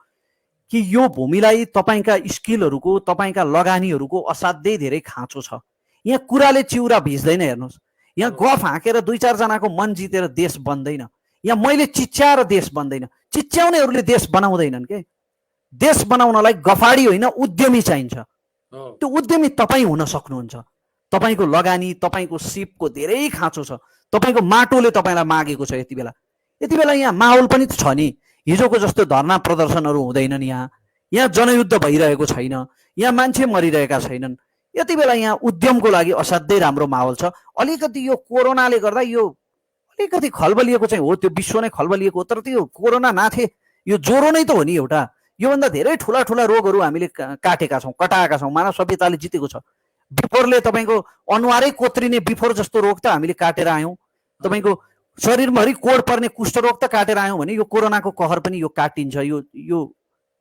कि यो भूमिलाई तपाईँका स्किलहरूको, तपाईँका लगानीहरूको असाध्यै धेरै खाँचो छ। यहाँ कुराले चिउरा भिज्दैन। हेर्नुहोस्, यहाँ गफ हाँकेर 2-4 जनाको मन जितेर देश बन्दैन। यहाँ मैले चिच्याएर देश बन्दैन, चिच्याउनेहरूले देश बनाउँदैनन् के। देश बनाउनलाई गफाडी होइन उद्यमी चाहिन्छ। त्यो उद्यमी तपाईँ हुन सक्नुहुन्छ। तपाईँको लगानी, तपाईँको सिपको धेरै खाँचो छ, तपाईँको माटोले तपाईँलाई मागेको छ। यति बेला यहाँ माहौल पनि छ नि, हिजोको जस्तो धर्ना प्रदर्शनहरू हुँदैनन्। यहाँ जनयुद्ध भइरहेको छैन, यहाँ मान्छे मरिरहेका छैनन्। यति बेला यहाँ उद्यमको लागि असाध्यै राम्रो माहौल छ। अलिकति यो कोरोनाले गर्दा यो अलिकति खलबलिएको चाहिँ हो, त्यो विश्व नै खलबलिएको हो, तर त्यो कोरोना नाथे यो ज्वरो नै त हो नि एउटा। योभन्दा धेरै ठुला ठुला रोगहरू हामीले काटेका छौँ, कटाएका छौँ। मानव सभ्यताले जितेको छ। बिफोरले तपाईँको अनुहारै कोत्रिने बिफोर जस्तो रोग त हामीले काटेर आयौँ। तपाईँको शरीरभरि कोड पर्ने कुष्ठरोग त काटेर आयौँ भने यो कोरोनाको कहर पनि यो काटिन्छ। यो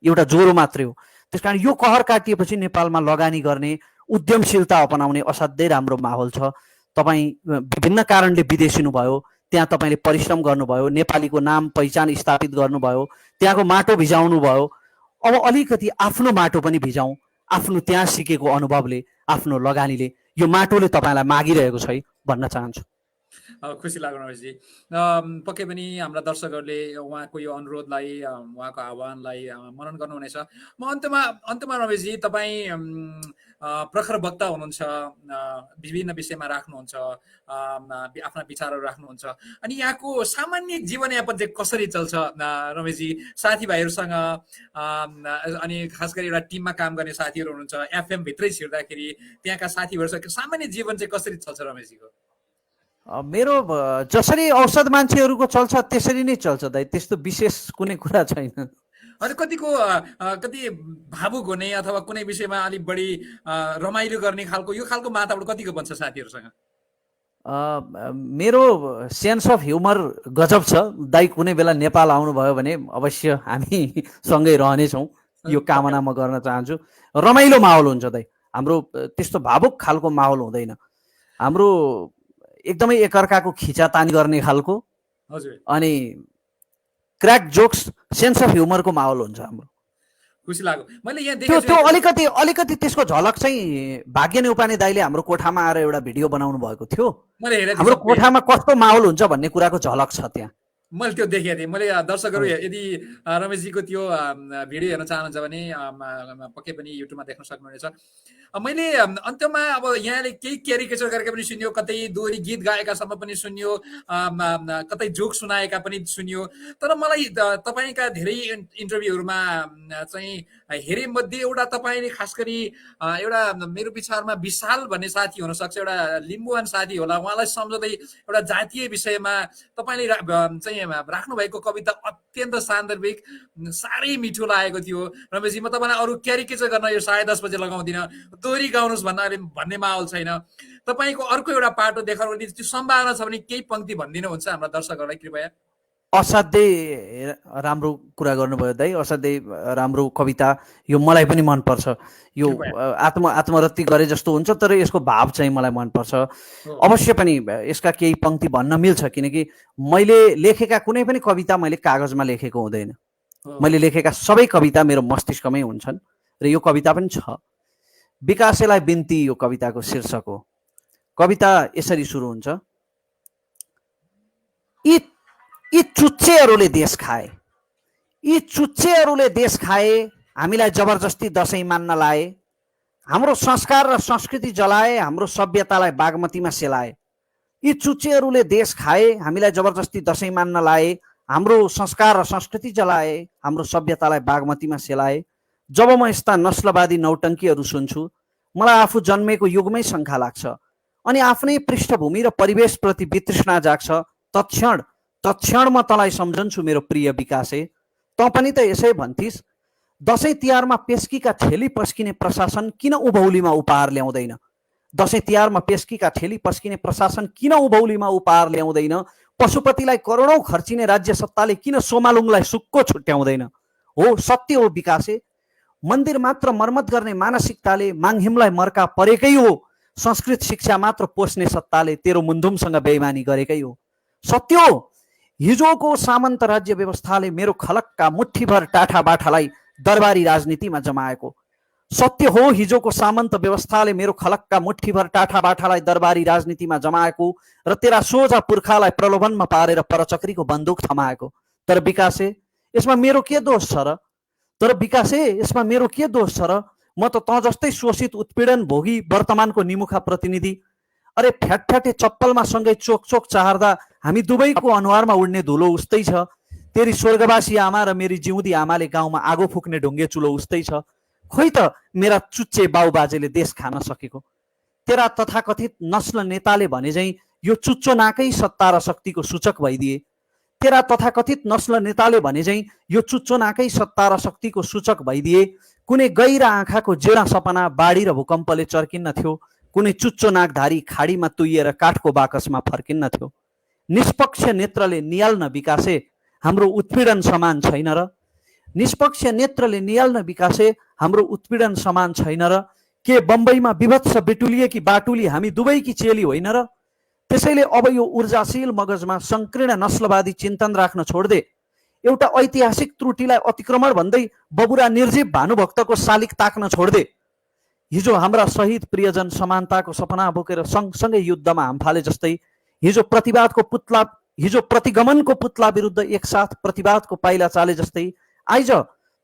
एउटा ज्वरो मात्रै हो। त्यसकारण यो कहर काटिएपछि नेपालमा लगानी गर्ने, उद्यमशीलता अपनाउने असाध्यै राम्रो माहौल छ। तपाईँ विभिन्न कारणले विदेशिनु भयो, त्यहाँ तपाईँले परिश्रम गर्नुभयो, नेपालीको नाम पहिचान स्थापित गर्नुभयो, त्यहाँको माटो भिजाउनु भयो। अब अलिकति आफ्नो माटो पनि भिजाउँ। आफ्नो त्यहाँ सिकेको अनुभवले, आफ्नो लगानीले यो माटोले तपाईँलाई मागिरहेको छ है भन्न चाहन्छु। खुसी लाग्यो रमेशजी। पक्कै पनि हाम्रा दर्शकहरूले उहाँको यो अनुरोधलाई, उहाँको आह्वानलाई मनन गर्नुहुनेछ। म अन्त्यमा रमेशजी, तपाईँ प्रखर वक्ता हुनुहुन्छ, विभिन्न विषयमा राख्नुहुन्छ, आफ्ना विचारहरू राख्नुहुन्छ। अनि यहाँको सामान्य जीवनयापन चाहिँ कसरी चल्छ रमेशजी? साथीभाइहरूसँग, अनि खास गरी एउटा टिममा काम गर्ने साथीहरू हुनुहुन्छ, एफएम भित्रै छिर्दाखेरि त्यहाँका साथीहरूसँग सामान्य जीवन चाहिँ कसरी चल्छ रमेशजीको? मेरो जसरी औषध मान्छेहरूको चल्छ त्यसरी नै चल्छ दाइ, त्यस्तो विशेष कुनै कुरा छैन। अनि कति भावुक हुने अथवा कुनै विषयमा अलिक बढी रमाइलो गर्ने खालको यो खालको वातावरण कतिको बन्छ साथीहरूसँग? मेरो सेन्स अफ ह्युमर गजब छ दाइ। कुनै बेला नेपाल आउनुभयो भने अवश्य हामी सँगै रहनेछौँ, यो कामना म गर्न चाहन्छु। रमाइलो माहौल हुन्छ दाइ हाम्रो, त्यस्तो भावुक खालको माहौल हुँदैन हाम्रो। एकदमै एकअर्काको खिचातानी गर्ने खालको, अनि क्र्याक जोक्स, सेन्स अफ ह्युमरको माहौल हुन्छ हाम्रो। खुसी लाग्यो मैले यहाँ देखेको त्यो अलिकति त्यसको झलक चाहिँ भाग्य न्यौपाने दाइले हाम्रो कोठामा आएर एउटा भिडियो बनाउनु भएको थियो। हाम्रो कोठामा कस्तो माहौल हुन्छ भन्ने कुराको झलक छ त्यहाँ। मैले त्यो देखेको थिएँ। मैले दर्शकहरू यदि रमेशजीको त्यो भिडियो हेर्न चाहनुहुन्छ भने पक्कै पनि युट्युबमा देख्न सक्नुहुनेछ। मैले अन्त्यमा अब यहाँले केही क्यारिकेचर गरेका पनि सुनियो, कतै दोहोरी गीत गाएकासम्म पनि सुनियो, कतै जोक सुनाएका पनि सुनियो। तर मलाई तपाईँका धेरै इन्टरभ्यूहरूमा चाहिँ हेरे मध्ये एउटा तपाईँले खास गरी एउटा मेरो विचारमा विशाल भन्ने साथी हुनसक्छ, एउटा लिम्बुवान साथी होला, उहाँलाई सम्झँदै एउटा जातीय विषयमा तपाईँले चाहिँ राख्नुभएको कविता अत्यन्त सान्दर्भिक, साह्रै मिठो लागेको थियो रमेशजी। म तपाईँलाई अरू क्यारिकेचर गर्न यो 10:30 बजे लगाउँदिनँ, दोहोरी गाउनुहोस् भन्ने माहौल छैन। तपाईँको अर्को एउटा पाटो देखाउनु त्यो सम्भावना छ भने केही पङ्क्ति भनिदिनुहुन्छ हाम्रा दर्शकहरूलाई कृपया? असाध्यै राम्रो कुरा गर्नुभयो दाइ, असाध्यै राम्रो कविता। यो मलाई पनि मनपर्छ। यो आत्मरति गरे जस्तो हुन्छ, तर यसको भाव चाहिँ मलाई मनपर्छ। अवश्य पनि यसका केही पङ्क्ति भन्न मिल्छ, किनकि मैले लेखेका कुनै पनि कविता मैले कागजमा लेखेको हुँदैन। मैले लेखेका सबै कविता मेरो मस्तिष्कमै हुन्छन्, र यो कविता पनि छ। विकासेलाई बिन्ती यो कविताको शीर्षक हो। कविता यसरी सुरु हुन्छ। यी चुच्चेहरूले देश खाए, यी चुच्चेहरूले देश खाए, हामीलाई जबरजस्ती दसैँ मान्न लाए, हाम्रो संस्कार र संस्कृति जलाए, हाम्रो सभ्यतालाई बागमतीमा सेलाए। यी चुच्चेहरूले देश खाए, हामीलाई जबरजस्ती दसैँ मान्न लाए, हाम्रो संस्कार र संस्कृति जलाए, हाम्रो सभ्यतालाई बागमतीमा सेलाए। जब म यस्ता नस्लवादी नौटङ्कीहरू सुन्छु, मलाई आफू जन्मेको युगमै शङ्का लाग्छ, अनि आफ्नै पृष्ठभूमि र परिवेशप्रति वितृष्णा जाग्छ। तत्क्षण म तँलाई सम्झन्छु मेरो प्रिय विकासे, तँ पनि त यसै भन्थिस्, दसैँ तिहारमा पेस्कीका ठेली पस्किने प्रशासन किन उभौलीमा उपहार ल्याउँदैन? दसैँ तिहारमा पेस्कीका ठेली पस्किने प्रशासन किन उभौलीमा उपहार ल्याउँदैन? पशुपतिलाई करोडौँ खर्चिने राज्य सत्ताले किन सोमालुङलाई सुक्को छुट्याउँदैन? हो, सत्य हो विकासे, मन्दिर मात्र मर्मत गर्ने मानसिकताले माङहिमलाई मर्का परेकै हो। संस्कृत शिक्षा मात्र पोस्ने सत्ताले तेरो मुन्धुमसँग बेइमानी गरेकै हो। सत्य हो, हिजोको सामन्त राज्य व्यवस्थाले मेरो खलक्का मुठ्ठीभर टाठा बाठालाई दरबारी राजनीतिमा जमाएको, सत्य हो हिजोको सामन्त व्यवस्थाले मेरो खलक्का मुठ्ठीभर टाठा बाठालाई दरबारी राजनीतिमा जमाएको र तेरा सोझा पुर्खालाई प्रलोभनमा पारेर परचक्रीको बन्दुक थमाएको। तर विकासे यसमा मेरो के दोष छ र? म त तँ जस्तै शोषित उत्पीडन भोगी वर्तमानको निमुखा प्रतिनिधि। अरे फ्याटफ्याटे चप्पलमा सँगै चोक चोक चाहर्दा हामी दुवैको अनुहारमा उड्ने धुलो उस्तै छ। तेरी स्वर्गवासी आमा र मेरी जिउँदी आमाले गाउँमा आगो फुक्ने ढुङ्गे चुलो उस्तै छ। खोइ त मेरा चुच्चे बाउबाजेले देश खान सकेको। तेरा तथाकथित नस्ल नेताले भने झैँ यो चुच्चो नाकै सत्ता र शक्तिको सूचक भइदिए। तेरा तथाकथित नस्ल नेताले भने झैँ यो चुच्चो नाकै सत्ता र शक्तिको सूचक भइदिए। कुनै गहिरा आँखाको जेडा सपना बाढी र भूकम्पले चर्किन्न थियो। कुनै चुच्चो नाकधारी खाडीमा तुइएर काठको बाकसमा फर्किन्न थियो। निष्पक्ष नेत्रले निहाल्न विकासे हाम्रो उत्पीडन समान छैन र? निष्पक्ष नेत्रले निहाल्न विकासे हाम्रो उत्पीडन समान छैन र? के बम्बईमा विभत्स बेटुलिएकी बाटुली हामी दुवैकी चेली होइन र? त्यसैले अब यो ऊर्जाशील मगजमा संकीर्ण नस्लवादी चिन्तन राख्न छोड्दे। एउटा ऐतिहासिक त्रुटिलाई अतिक्रमण भन्दै बबुरा निर्जीव भानुभक्तको शालिक ताक्न छोड्दे। हिजो हाम्रा शहीद प्रियजन समानताको सपना बोकेर सँगसँगै युद्धमा हामफाले जस्तै हिजो प्रतिगमनको पुतला विरुद्ध एकसाथ प्रतिवादको पाइला चाले जस्तै आइज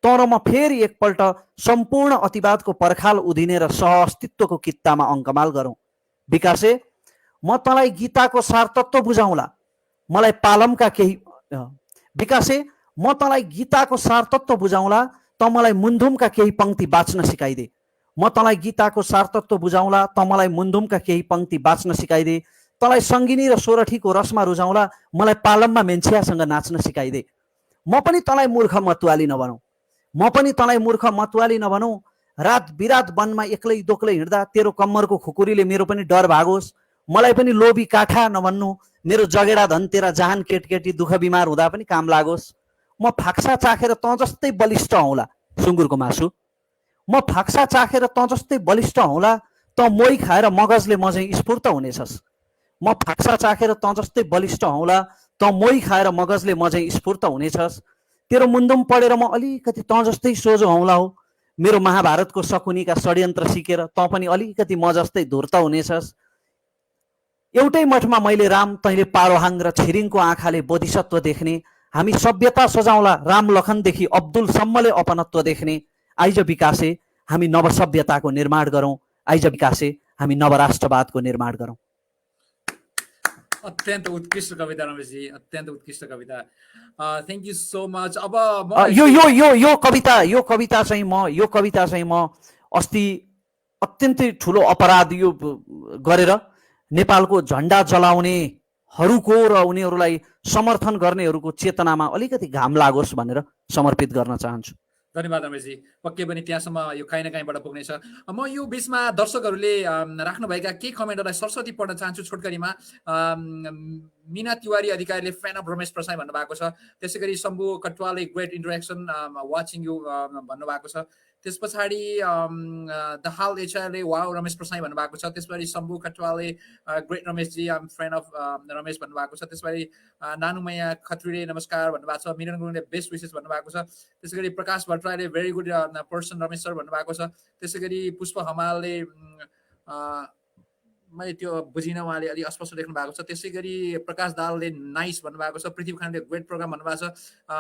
तँ र म फेरि एकपल्ट सम्पूर्ण अतिवादको पर्खाल उधिने र सहअस्तित्वको कित्तामा अङ्कमाल गरौँ। विकासे म तँलाई गीताको सारतत्व बुझाउँला, मलाई पालमका केही विकासे म तँलाई गीताको सारतत्व बुझाउँला, तँ मलाई मुन्धुमका केही पङ्क्ति बाँच्न सिकाइदे। म तँलाई गीताको सारतत्व बुझाउँला, तँ मलाई मुन्धुमका केही पङ्क्ति बाँच्न सिकाइदे। तँलाई सङ्गिनी र सोरठीको रसमा रुझाउँला, मलाई पालममा मेन्छियासँग नाच्न सिकाइदे। म पनि तँलाई मूर्ख मतवाली नभनौँ। रात बिरात वनमा एक्लै दोक्लै हिँड्दा तेरो कम्मरको खुकुरीले मेरो पनि डर भागोस्। मलाई पनि लोभी काठा नभन्नु, मेरो जगेडा धन तेरा जहान केटकेटी दुःख बिमार हुँदा पनि काम लागोस्। म फाक्सा चाखेर तँ जस्तै बलिष्ठ हौँला सुँगुरको मासु। म फाक्सा चाखेर तँ जस्तै बलिष्ठ हौँला, तँ मोही खाएर मगजले म झैँ स्फूर्त हुनेछस्। म फाक्सा चाखेर तँ जस्तै बलिष्ठ हौँला, तँ मोही खाएर मगजले म झैँ स्फूर्त हुनेछस्। तेरो मुन्दुम पढेर म अलिकति तँ जस्तै सोझो हौँला हो। मेरो महाभारतको शकुनीका षड्यन्त्र सिकेर तँ पनि अलिकति म जस्तै धूर्त हुनेछस्। एउटै मठमा मैले राम, तैँले पारोहाङ र छिरिङको आँखाले बोधिसत्व देख्ने। हामी सभ्यता सजाउँला, राम लखनदेखि अब्दुलसम्मले अपनत्व देख्ने। आइज विकासे हामी नवसभ्यताको निर्माण गरौँ। आइज विकासे हामी नवराष्ट्रवादको निर्माण गरौँ। अत्यन्त उत्कृष्ट कविता रमेशजी, अत्यन्त उत्कृष्ट कविता। Thank you so much. अब यो कविता चाहिँ म अस्ति अत्यन्तै ठुलो अपराध यो गरेर नेपालको झन्डा जलाउनेहरूको र उनीहरूलाई समर्थन गर्नेहरूको चेतनामा अलिकति घाम लागोस् भनेर समर्पित गर्न चाहन्छु। धन्यवाद रमेशजी। पक्कै पनि त्यहाँसम्म यो काहीँ न काहीँबाट पुग्नेछ। म यो बिचमा दर्शकहरूले राख्नुभएका केही कमेन्टहरूलाई सरस्वती पढ्न चाहन्छु छोटकरीमा। मीना तिवारी अधिकारीले फ्यान अफ रमेश प्रसाई भन्नुभएको छ। त्यसै गरी शम्भु कटवालले ग्रेट इन्टरेक्सन वाचिङ यु भन्नुभएको छ। त्यस पछाडि द हाल एचआरले वाउ रमेश प्रसाई भन्नुभएको छ। त्यसपछि शम्भु कटवालले great Rameshji I'm friend of Ramesh भन्नुभएको छ। त्यसपछि नानुमैया खत्रीले नमस्कार भन्नुभएको छ। मिलन गुरुङले बेस्ट विशेष भन्नुभएको छ। त्यसै गरी प्रकाश भट्टराईले very good person Ramesh sir भन्नुभएको छ। त्यसै गरी पुष्प हमालले मैले त्यो बुझिनँ, उहाँले अलि अस्पष्ट लेख्नु भएको छ। त्यसै गरी प्रकाश दालले नाइस भन्नुभएको छ। पृथ्वी खानले ग्रेट प्रोग्राम भन्नुभएको छ।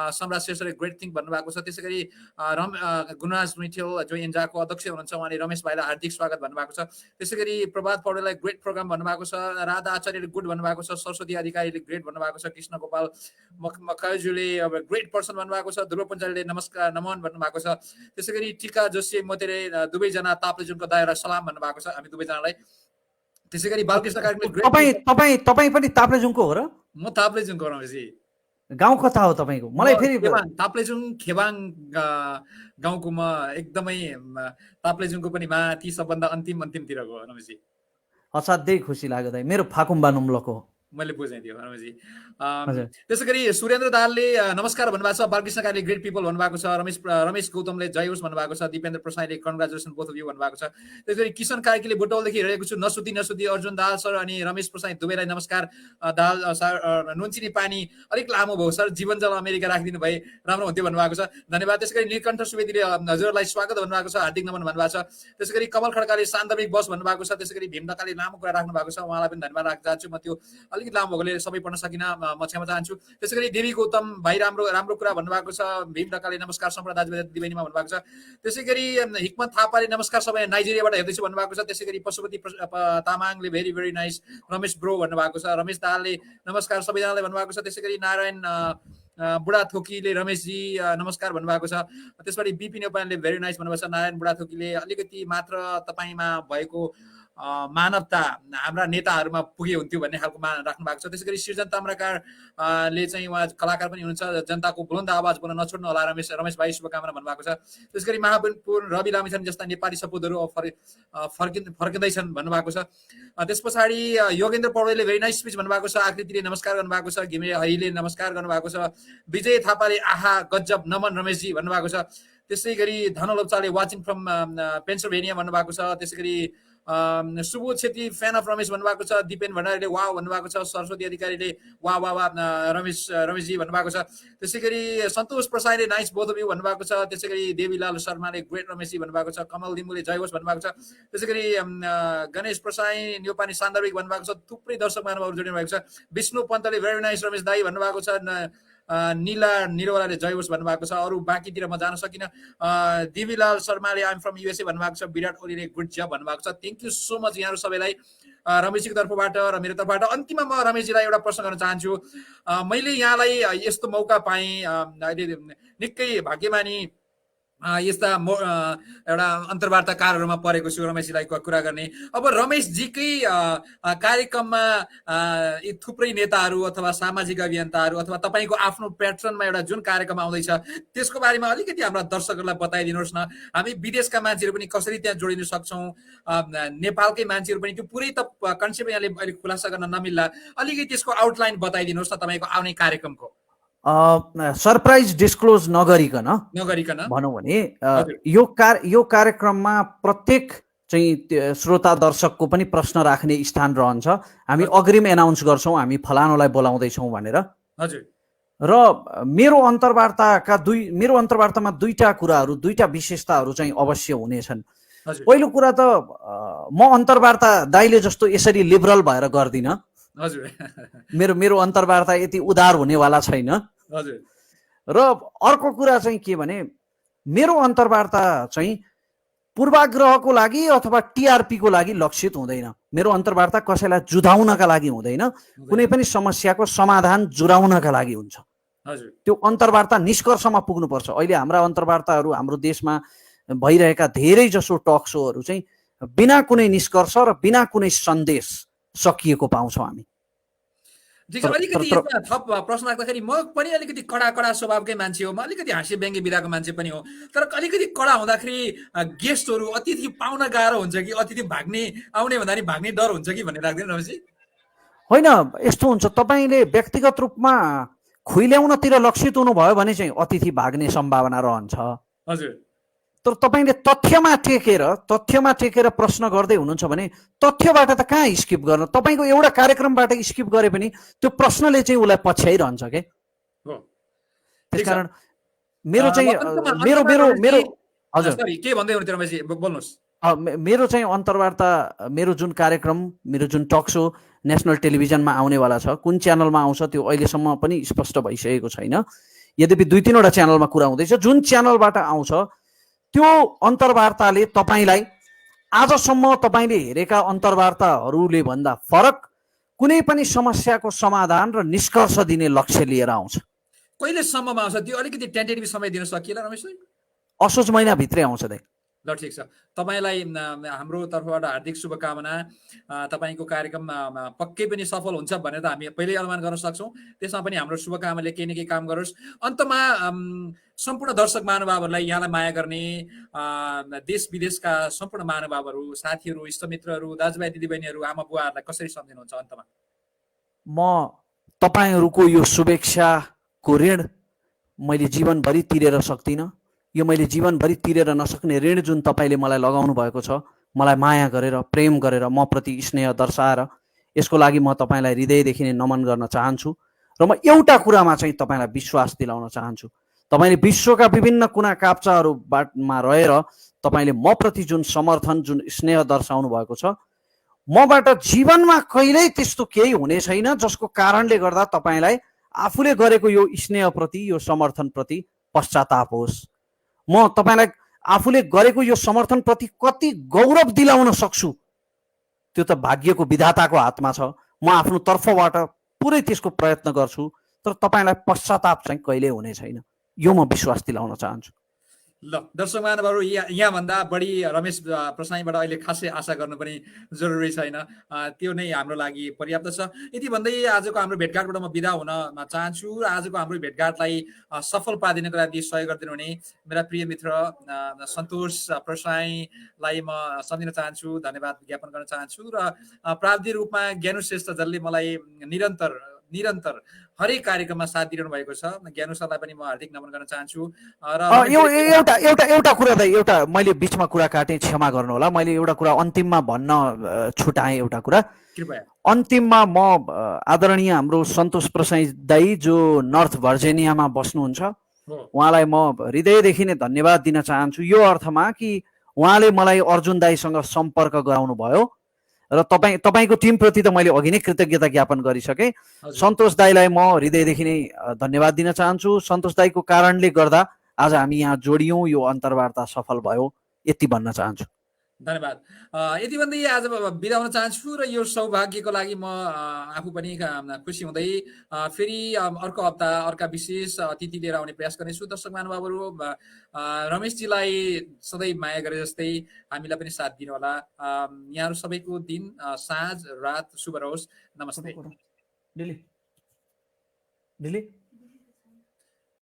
सम्राट श्रेष्ठले ग्रेट थिङ्क भन्नुभएको छ। त्यसै गरी गुणराज मिठेल जो एन्जाको अध्यक्ष हुनुहुन्छ, उहाँले रमेश भाइलाई हार्दिक स्वागत भन्नुभएको छ। त्यसै गरी प्रभात पौडेललाई ग्रेट प्रोग्राम भन्नुभएको छ। राधा आचार्यले गुड भन्नुभएको छ। सरस्वती अधिकारीले ग्रेट भन्नुभएको छ। कृष्ण गोपाल मखजुले अब ग्रेट पर्सन भन्नुभएको छ। ध्रुव पञ्चालले नमस्कार नमन भन्नुभएको छ। त्यसै गरी टिका जोशी मोतेरे दुवैजना ताप्लेजुङको दायाँलाई सलाम भन्नुभएको छ हामी दुवैजनालाई। त्यसै गरी बालकृष्ण कार्कीले तपाईँ पनि ताप्लेजुङको हो र? म ताप्लेजुङको हो रमेशजी। गाउँ कता हो तपाईँको? मलाई फेरि ताप्लेजुङ खेबाङ गाउँको म एकदमै ताप्लेजुङको पनि माथि सबभन्दा अन्तिमतिरको हो रमेशजी। असाध्यै खुसी लाग्यो दाइ। मेरो फाकुम्बा नुम्लोको हो। मैले बुझेँ त्यो रमेशजी। हजुर त्यसै गरी सुरेन्द्र दाहालले नमस्कार भन्नुभएको छ, बालकृष्ण कार्ले ग्रेट पिपल भन्नुभएको छ, रमेश गौतमले जय होस् भन्नुभएको छ, दिपेन्द्र प्रसाईले कङ्ग्रेचुलेसन बोथ अफ यू भन्नुभएको छ। त्यसै गरी किशन कार्कीले बुटौलदेखि हेरेको छु, नसुती अर्जुन दाहाल सर अनि रमेश प्रसाई दुवैलाई नमस्कार। दाहाल सर नुनचिनी पानी अलिक लामो भयो सर, जीवन जल अमेरिका राखिदिनु भए राम्रो हुन्थ्यो भन्नुभएको छ, धन्यवाद। त्यसै गरी नीलकण्ठ सुवेदीले हजुरलाई स्वागत भन्नुभएको छ, हार्दिक नमन भन्नुभएको छ। त्यसै गरी कमल खड्काले सान्दर्भिक बस भन्नुभएको छ। त्यसै गरी भीम ढकालले लामो कुरा राख्नु भएको छ, उहाँलाई पनि धन्यवाद राख्न चाहन्छु। म त्यो अलिकति लामो भएकोले सबै पढ्न सकिनँ, म क्षमा चाहन्छु। त्यसै गरी देवी गौतम भाइ राम्रो कुरा भन्नुभएको छ, भीम ढकालले नमस्कार सम्पूर्ण दाजुभाइ दिदीबहिनीमा भन्नुभएको छ। त्यसै गरी हिक्मत थापाले नमस्कार सबै नाइजेरियाबाट हेर्दैछु भन्नुभएको छ। त्यसै गरी पशुपति तामाङले very very nice Ramesh bro भन्नुभएको छ। रमेश दाहालले नमस्कार सबैजनालाई भन्नुभएको छ। त्यसै गरी नारायण बुढा थोकीले रमेशजी नमस्कार भन्नुभएको छ। त्यसपछि बिपी नेपालले भेरी नाइस भन्नुभएको छ। नारायण बुढा थोकीले अलिकति मात्र तपाईँमा भएको मानवता हाम्रा नेताहरूमा पुगे हुन्थ्यो भन्ने खालको राख्नु भएको छ। त्यसै गरी सृजन ताम्राकारले चाहिँ उहाँ कलाकार पनि हुनुहुन्छ, जनताको बुलन्द आवाज बोल्न नछोड्नु होला रमेश भाइ, शुभकामना भन्नुभएको छ। त्यसै गरी महापुर रवि लामिछाने जस्ता नेपाली सपुतहरू फर्किँदैछन् भन्नुभएको छ। त्यस पछाडि योगेन्द्र पौडेलले भेरी नाइस स्पिच भन्नुभएको छ। आकृतिले नमस्कार गर्नुभएको छ। घिमिरे हरिले नमस्कार गर्नुभएको छ। विजय थापाले आहा गजब नमन रमेशजी भन्नुभएको छ। त्यसै गरी धन लोप्चाले वाचिङ फ्रम पेन्सिल्भेनिया भन्नुभएको छ। त्यसै गरी सुबोध छेत्री फ्यान अफ रमेश भन्नुभएको छ। दिपेन भण्डारीले वाह भन्नुभएको छ। सरस्वती अधिकारीले वाह वाह वाह रमेशजी भन्नुभएको छ। त्यसै गरी सन्तोष प्रसाईले नाइस बोथ अफ यू भन्नुभएको छ। त्यसै गरी देवीलाल शर्माले ग्रेट रमेशजी भन्नुभएको छ। कमल लिम्बुले जय होस् भन्नुभएको छ। त्यसै गरी गणेश प्रसाई न्यौपाने सान्दर्भिक भन्नुभएको छ। थुप्रै दर्शक महानुभावहरू जोडिनु भएको छ। विष्णु पन्तले भेरी नाइस रमेश दाई भन्नुभएको छ। निरवालाले जय होस् भन्नुभएको छ। अरू बाँकीतिर म जान सकिनँ। देवीलाल शर्माले आइएम फ्रम युएसए भन्नुभएको छ। विराट कोहलीले गुड जब भन्नुभएको छ। थ्याङ्क यू सो मच यहाँहरू सबैलाई, रमेशजीको तर्फबाट र मेरो तर्फबाट। अन्तिममा म रमेशजीलाई एउटा प्रश्न गर्न चाहन्छु। मैले यहाँलाई यस्तो मौका पाएँ, अहिले निकै भाग्यमानी यस्ता एउटा अन्तर्वार्ताकारहरूमा परेको छु रमेशजीलाई कुरा गर्ने। अब रमेशजीकै कार्यक्रममा थुप्रै नेताहरू अथवा सामाजिक अभियन्ताहरू अथवा तपाईँको आफ्नो प्याट्रनमा एउटा जुन कार्यक्रम आउँदैछ त्यसको बारेमा अलिकति हाम्रा दर्शकहरूलाई बताइदिनुहोस् न। हामी विदेशका मान्छेहरू पनि कसरी त्यहाँ जोडिन सक्छौँ, नेपालकै मान्छेहरू पनि, त्यो पुरै त कन्सेप्ट यहाँले अहिले खुलासा गर्न नमिल्ला, अलिकति त्यसको आउटलाइन बताइदिनुहोस् न तपाईँको आउने कार्यक्रमको। सरप्राइज डिस्क्लोज नगरिकन भनौँ भने यो कार्यक्रममा प्रत्येक चाहिँ श्रोता दर्शकको पनि प्रश्न राख्ने स्थान रहन्छ। हामी अग्रिम एनाउन्स गर्छौँ हामी फलानुलाई बोलाउँदैछौँ भनेर। हजुर। र मेरो अन्तर्वार्तामा दुईटा कुराहरू, दुईटा विशेषताहरू चाहिँ अवश्य हुनेछन्। पहिलो कुरा त म अन्तर्वार्ता दाइले जस्तो यसरी लिबरल भएर गर्दिनँ। मेरो अन्तर्वार्ता यति उदार हुनेवाला छैन। र अर्को कुरा चाहिँ के भने, मेरो अन्तर्वार्ता चाहिँ पूर्वाग्रहको लागि अथवा टिआरपीको लागि लक्षित हुँदैन। मेरो अन्तर्वार्ता कसैलाई जुधाउनका लागि हुँदैन, कुनै पनि समस्याको समाधान जुराउनका लागि हुन्छ। त्यो अन्तर्वार्ता निष्कर्षमा पुग्नुपर्छ। अहिले हाम्रा अन्तर्वार्ताहरू हाम्रो देशमा भइरहेका धेरै जसो टक सोहरू चाहिँ बिना कुनै निष्कर्ष र बिना कुनै सन्देश सकिएको पाउँछौँ हामी। अलिकति यसमा थप प्रश्न राख्दाखेरि म पनि अलिकति कडा स्वभावकै मान्छे हो, म अलिकति हाँस्य व्यङ्ग्य विधाको मान्छे पनि हो। तर अलिकति कडा हुँदाखेरि गेस्टहरू अतिथि पाउन गाह्रो हुन्छ कि अतिथि आउने भन्दा नि भाग्ने डर हुन्छ कि भन्ने लाग्दैन रमेशजी? होइन, यस्तो हुन्छ, तपाईँले व्यक्तिगत रूपमा खुइल्याउनतिर लक्षित हुनुभयो भने चाहिँ अतिथि भाग्ने सम्भावना रहन्छ। हजुर। तर तपाईँले तथ्यमा टेकेर प्रश्न गर्दै हुनुहुन्छ भने तथ्यबाट त कहाँ स्किप गर्न, तपाईँको एउटा कार्यक्रमबाट स्किप गरे पनि त्यो प्रश्नले चाहिँ उसलाई पछ्याइरहन्छ के। त्यसकारण मेरो चाहिँ अन्तर्वार्ता, मेरो जुन कार्यक्रम, मेरो जुन टक सो नेसनल टेलिभिजनमा आउनेवाला छ, कुन च्यानलमा आउँछ त्यो अहिलेसम्म पनि स्पष्ट भइसकेको छैन। यद्यपि 2-3वटा च्यानलमा कुरा हुँदैछ। जुन च्यानलबाट आउँछ त्यो अन्तर्वार्ताले तपाईँलाई आजसम्म तपाईँले हेरेका अन्तर्वार्ताहरूले भन्दा फरक कुनै पनि समस्याको समाधान र निष्कर्ष दिने लक्ष्य लिएर आउँछ। कहिलेसम्ममा आउँछ त्यो अलिकति टेन्टेटिभ समय दिन सकिएला रमेशजी? असोज महिनाभित्रै आउँछ दाइ। ल ठिक छ, तपाईँलाई हाम्रो तर्फबाट हार्दिक शुभकामना। तपाईँको कार्यक्रम पक्कै पनि सफल हुन्छ भनेर त हामी पहिल्यै अनुमान गर्न सक्छौँ। त्यसमा पनि हाम्रो शुभकामनाले केही न केही काम गरोस्। अन्तमा सम्पूर्ण दर्शक महानुभावहरूलाई, यहाँलाई माया गर्ने देश विदेशका सम्पूर्ण महानुभावहरू, साथीहरू, इष्टमित्रहरू, दाजुभाइ दिदीबहिनीहरू, आमा बुवाहरूलाई कसरी सम्झिनुहुन्छ अन्तमा? म तपाईँहरूको यो शुभेच्छाको ऋण मैले जीवनभरि तिरेर सक्दिनँ। यो मैले जीवनभरि तिरेर नसक्ने ऋण जुन तपाईँले मलाई लगाउनु भएको छ, मलाई माया गरेर, प्रेम गरेर, म प्रति स्नेह दर्शाएर, यसको लागि म तपाईँलाई हृदयदेखि नै नमन गर्न चाहन्छु। र म एउटा कुरामा चाहिँ तपाईँलाई विश्वास दिलाउन चाहन्छु। तपाईँले विश्वका विभिन्न कुना काप्चाहरूमा रहेर तपाईँले म प्रति जुन समर्थन, जुन स्नेह दर्शाउनु भएको छ, मबाट जीवनमा कहिल्यै त्यस्तो केही हुने छैन जसको कारणले गर्दा तपाईँलाई आफूले गरेको यो स्नेहप्रति, यो समर्थनप्रति पश्चाताप होस्। म तपाईँलाई आफूले गरेको यो समर्थनप्रति कति गौरव दिलाउन सक्छु त्यो त भाग्यको विधाताको हातमा छ। म आफ्नो तर्फबाट पुरै त्यसको प्रयत्न गर्छु, तर तपाईँलाई पश्चाताप चाहिँ कहिल्यै हुने छैन, यो म विश्वास दिलाउन चाहन्छु। ल दर्शक महानुभावहरू, यहाँभन्दा बढी रमेश प्रसाईबाट अहिले खासै आशा गर्नु पनि जरुरी छैन। त्यो नै हाम्रो लागि पर्याप्त छ। यति भन्दै आजको हाम्रो भेटघाटबाट म बिदा हुन चाहन्छु र आजको हाम्रो भेटघाटलाई सफल पारिदिनको लागि सहयोग गरिदिनु हुने मेरा प्रिय मित्र सन्तोष प्रसाईलाई म सम्झिन चाहन्छु, धन्यवाद ज्ञापन गर्न चाहन्छु। र प्राविधिक रूपमा ज्ञानु श्रेष्ठ जसले मलाई निरन्तर हरेक कार्यक्रममा साथ दिइरहनु भएको छ, ज्ञानु सरलाई पनि म हार्दिक नमन गर्न चाहन्छु। र एउटा एउटा एउटा कुरा दाइ, एउटा मैले बिचमा कुरा काटेँ, क्षमा गर्नु होला। मैले एउटा कुरा अन्तिममा भन्न छुटाएँ। एउटा कुरा कृपया अन्तिममा म आदरणीय हाम्रो सन्तोष प्रसाई दाई जो नर्थ भर्जिनियामा बस्नुहुन्छ, हो उहाँलाई म हृदयदेखि नै धन्यवाद दिन चाहन्छु, यो अर्थमा कि उहाँले मलाई अर्जुन दाईसँग सम्पर्क गराउनु भयो र तपाईँको टिमप्रति त मैले अघि नै कृतज्ञता ज्ञापन गरिसकेँ। हजुर सन्तोष दाईलाई म हृदयदेखि नै धन्यवाद दिन चाहन्छु। सन्तोष दाईको कारणले गर्दा आज हामी यहाँ जोडियौँ, यो अन्तर्वार्ता सफल भयो, यति भन्न चाहन्छु। धन्यवाद। यति भन्दै आज बिदा हुन चाहन्छु र यो सौभाग्यको लागि म आफू पनि खुसी हुँदै फेरि अर्को हप्ता अर्का विशेष अतिथि लिएर आउने प्रयास गर्नेछु। दर्शक महानुभावहरू, रमेशजीलाई सधैँ माया गरे जस्तै हामीलाई पनि साथ दिनुहोला। यहाँहरू सबैको दिन, साँझ, रात शुभ रहोस्। नमस्ते। दिली